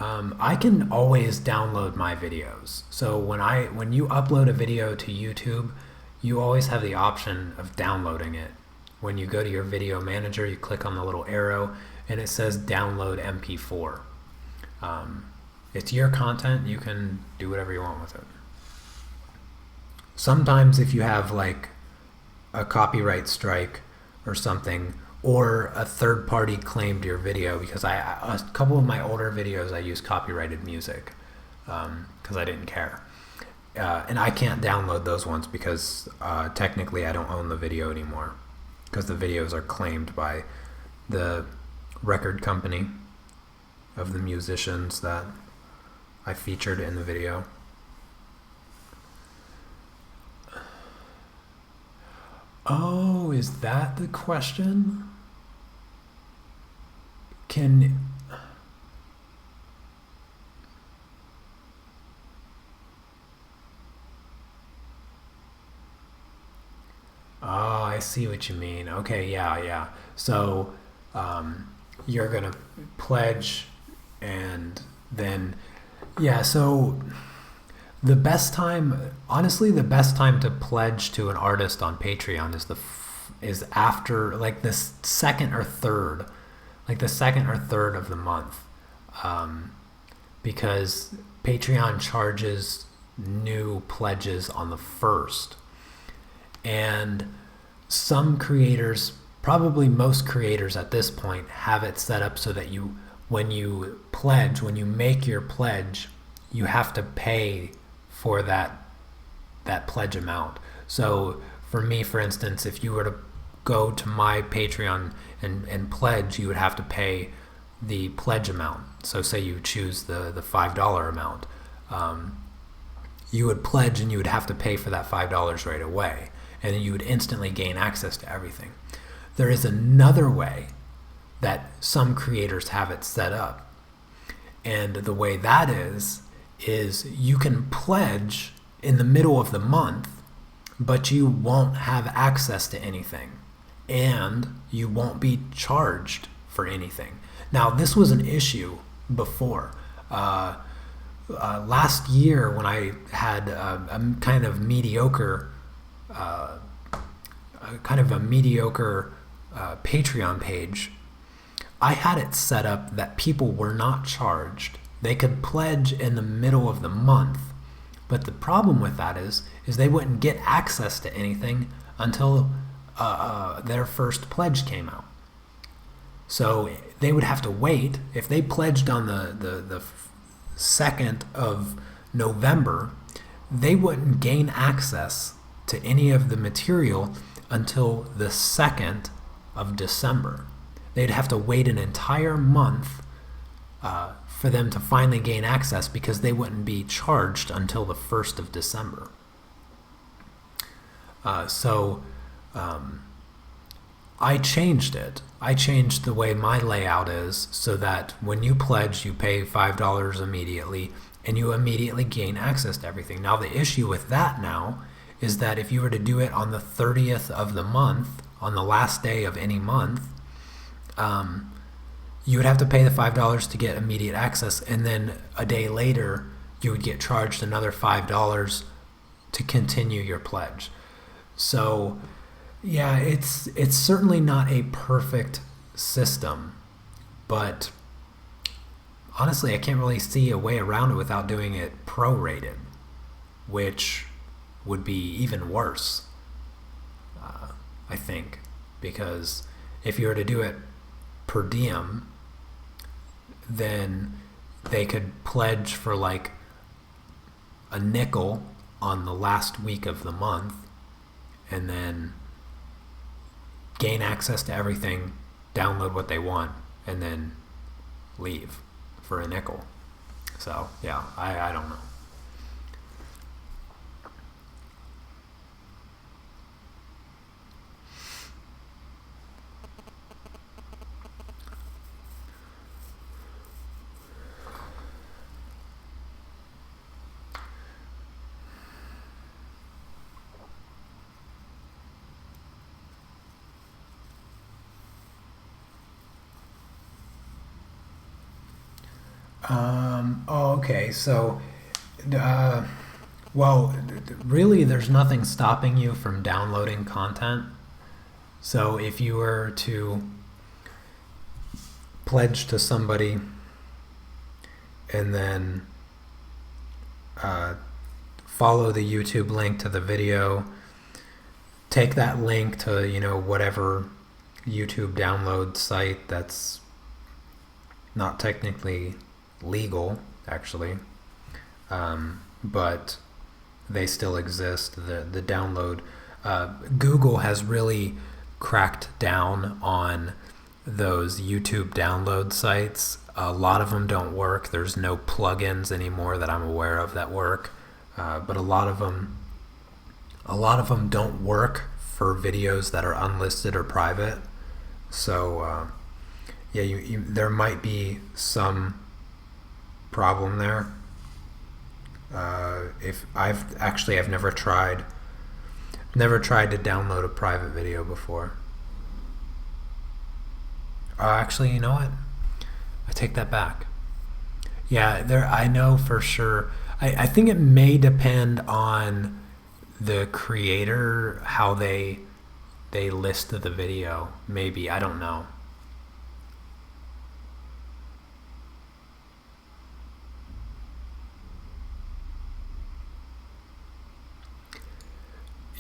S1: I can always download my videos. So when you upload a video to YouTube, you always have the option of downloading it. When you go to your video manager, you click on the little arrow and it says download MP4. It's your content. You can do whatever you want with it. Sometimes if you have like a copyright strike or something, or a third party claimed your video, because a couple of my older videos I used copyrighted music because I didn't care. And I can't download those ones because technically I don't own the video anymore, because the videos are claimed by the record company of the musicians that I featured in the video. Oh, is that the question? Oh, I see what you mean. Okay, yeah. So you're gonna pledge, and then so the best time, honestly, the best time to pledge to an artist on Patreon is after like the second or third of the month, because Patreon charges new pledges on the 1st. And some creators, probably most creators at this point, have it set up so that when you make your pledge, you have to pay for that pledge amount. So for me, for instance, if you were to go to my Patreon and pledge, you would have to pay the pledge amount. So say you choose the $5 amount. You would pledge and you would have to pay for that $5 right away. And then you would instantly gain access to everything. There is another way that some creators have it set up. And the way that is you can pledge in the middle of the month, but you won't have access to anything, and you won't be charged for anything. Now, this was an issue before. Last year, when I had a kind of mediocre Patreon page, I had it set up that people were not charged. They could pledge in the middle of the month, but the problem with that is they wouldn't get access to anything until their first pledge came out. So they would have to wait. If they pledged on the 2nd of November, they wouldn't gain access to any of the material until the 2nd of December. They'd have to wait an entire month for them to finally gain access, because they wouldn't be charged until the 1st of December. So I changed it. I changed the way my layout is so that when you pledge, you pay $5 immediately, and you immediately gain access to everything. Now, the issue with that now is that if you were to do it on the 30th of the month, on the last day of any month, you would have to pay the $5 to get immediate access, and then a day later you would get charged another $5 to continue your pledge. So yeah, it's certainly not a perfect system, but honestly I can't really see a way around it without doing it prorated, which would be even worse, I think, because if you were to do it per diem, then they could pledge for like a nickel on the last week of the month, and then gain access to everything, download what they want, and then leave for a nickel. So yeah, I don't know. Okay, so, well, really there's nothing stopping you from downloading content. So if you were to pledge to somebody and then follow the YouTube link to the video, take that link to, whatever YouTube download site that's not technically legal, actually, but they still exist, the download. Google has really cracked down on those YouTube download sites. A lot of them don't work. There's no plugins anymore that I'm aware of that work, but a lot of them don't work for videos that are unlisted or private. So yeah, there might be some problem there. If I've never tried to download a private video before. Actually, you know what? I take that back. Yeah, I know for sure. I think it may depend on the creator, how they list the video. Maybe, I don't know.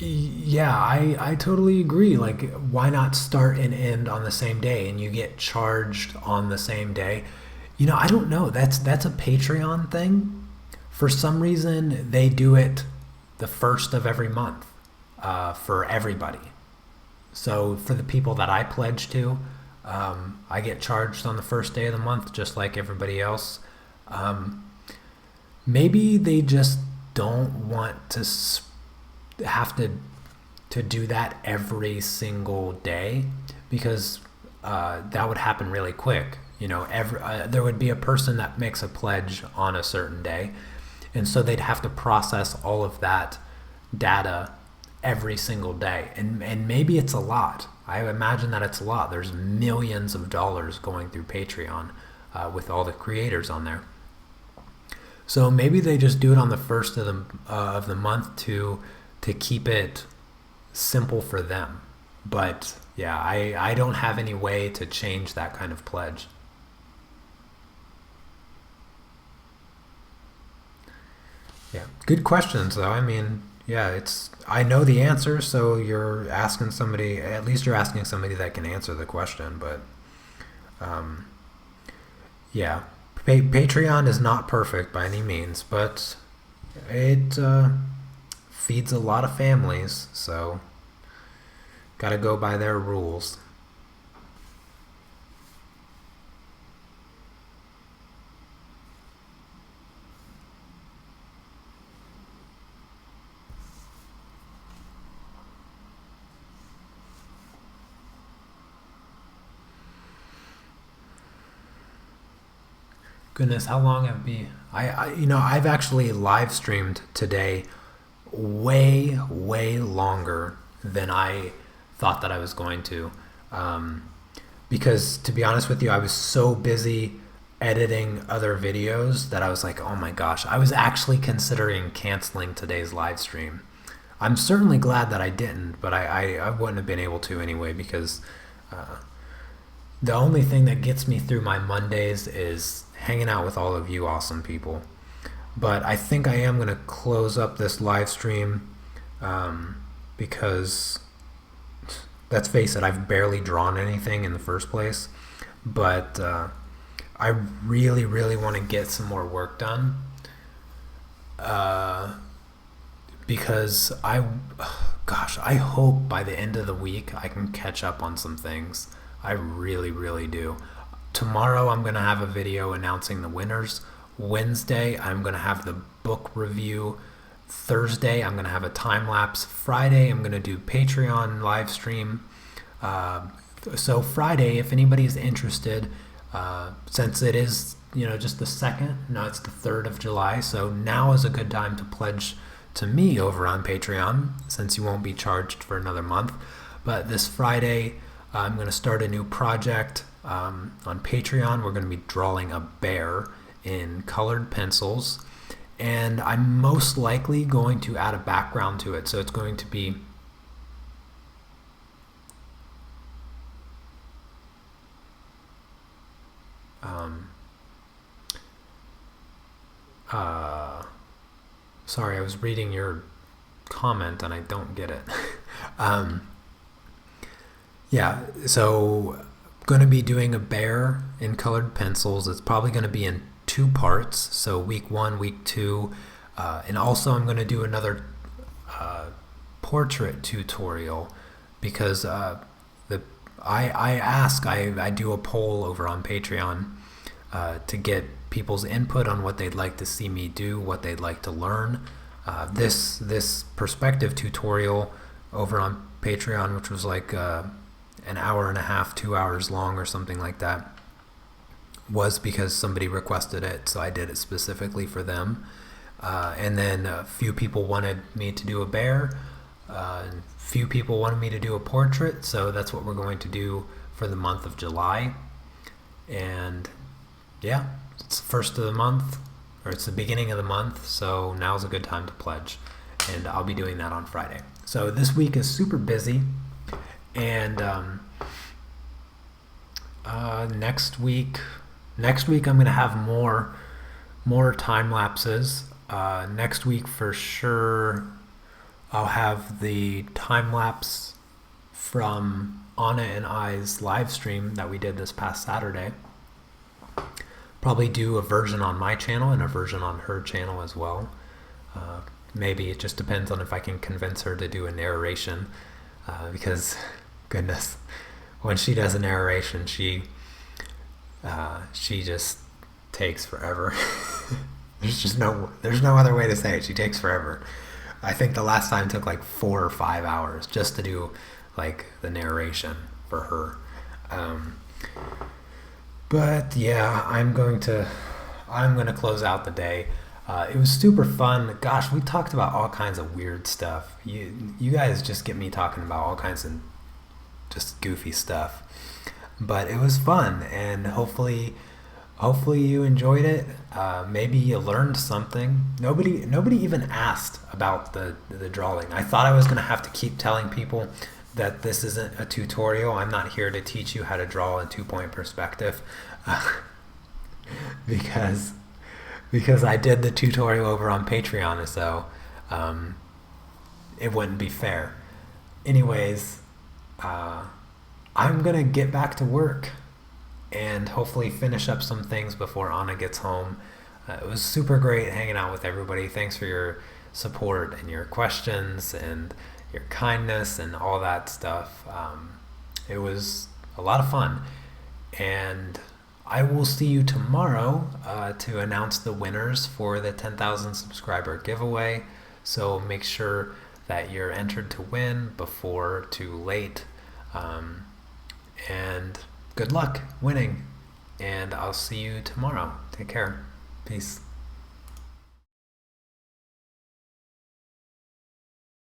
S1: Yeah, I totally agree. Like, why not start and end on the same day and you get charged on the same day? I don't know. That's a Patreon thing. For some reason, they do it the first of every month for everybody. So for the people that I pledge to, I get charged on the first day of the month just like everybody else. Maybe they just don't want to have to do that every single day, because that would happen really quick. There would be a person that makes a pledge on a certain day, and so they'd have to process all of that data every single day. And maybe it's a lot. I imagine that it's a lot. There's millions of dollars going through Patreon with all the creators on there. So maybe they just do it on the first of the month to keep it simple for them. But yeah, I don't have any way to change that kind of pledge. Yeah, good questions though. I mean, yeah, I know the answer, so you're asking somebody, at least you're asking somebody that can answer the question, but yeah, Patreon is not perfect by any means, but it feeds a lot of families, so gotta go by their rules. Goodness, how long have it been? I've actually live streamed today way longer than I thought that I was going to. Because to be honest with you, I was so busy editing other videos that I was like, oh my gosh, I was actually considering canceling today's live stream. I'm certainly glad that I didn't, but I wouldn't have been able to anyway, because the only thing that gets me through my Mondays is hanging out with all of you awesome people. But I think I am going to close up this live stream because, let's face it, I've barely drawn anything in the first place. But I really want to get some more work done because I hope by the end of the week I can catch up on some things. I really do. Tomorrow I'm going to have a video announcing the winners. Wednesday I'm going to have the book review. Thursday I'm going to have a time lapse. Friday I'm going to do Patreon live stream. So Friday, if anybody's interested, since it is just the 2nd, no, it's the 3rd of July, so now is a good time to pledge to me over on Patreon, since you won't be charged for another month. But this Friday I'm going to start a new project on Patreon. We're going to be drawing a bear in colored pencils, and I'm most likely going to add a background to it. So it's going to be sorry, I was reading your comment and I don't get it. Yeah, so going to be doing a bear in colored pencils. It's probably going to be in 2 parts, so week 1, week 2, and also I'm going to do another portrait tutorial, because I do a poll over on Patreon to get people's input on what they'd like to see me do, what they'd like to learn. This perspective tutorial over on Patreon, which was like an hour and a half, 2 hours long or something like that, was because somebody requested it, so I did it specifically for them. And then a few people wanted me to do a bear, and few people wanted me to do a portrait, so that's what we're going to do for the month of July. And yeah, it's the first of the month, or it's the beginning of the month, so now's a good time to pledge, and I'll be doing that on Friday. So this week is super busy. And next week I'm gonna have more time lapses. Next week for sure I'll have the time lapse from Anna and I's live stream that we did this past Saturday. Probably do a version on my channel and a version on her channel as well. Maybe it just depends on if I can convince her to do a narration, because goodness, when she does a narration, she just takes forever. there's no other way to say it. She takes forever. I think the last time took like 4 or 5 hours just to do like the narration for her. Um, but yeah, I'm going to close out the day. It was super fun. Gosh, we talked about all kinds of weird stuff. You guys just get me talking about all kinds of just goofy stuff. But it was fun, and hopefully you enjoyed it. Maybe you learned something. Nobody even asked about the drawing. I thought I was gonna have to keep telling people that this isn't a tutorial. I'm not here to teach you how to draw in 2-point perspective, because I did the tutorial over on Patreon, so it wouldn't be fair. Anyways, I'm gonna get back to work and hopefully finish up some things before Anna gets home. It was super great hanging out with everybody. Thanks for your support and your questions and your kindness and all that stuff. It was a lot of fun. And I will see you tomorrow to announce the winners for the 10,000 subscriber giveaway. So make sure that you're entered to win before too late. And good luck winning. And I'll see you tomorrow. Take care. Peace.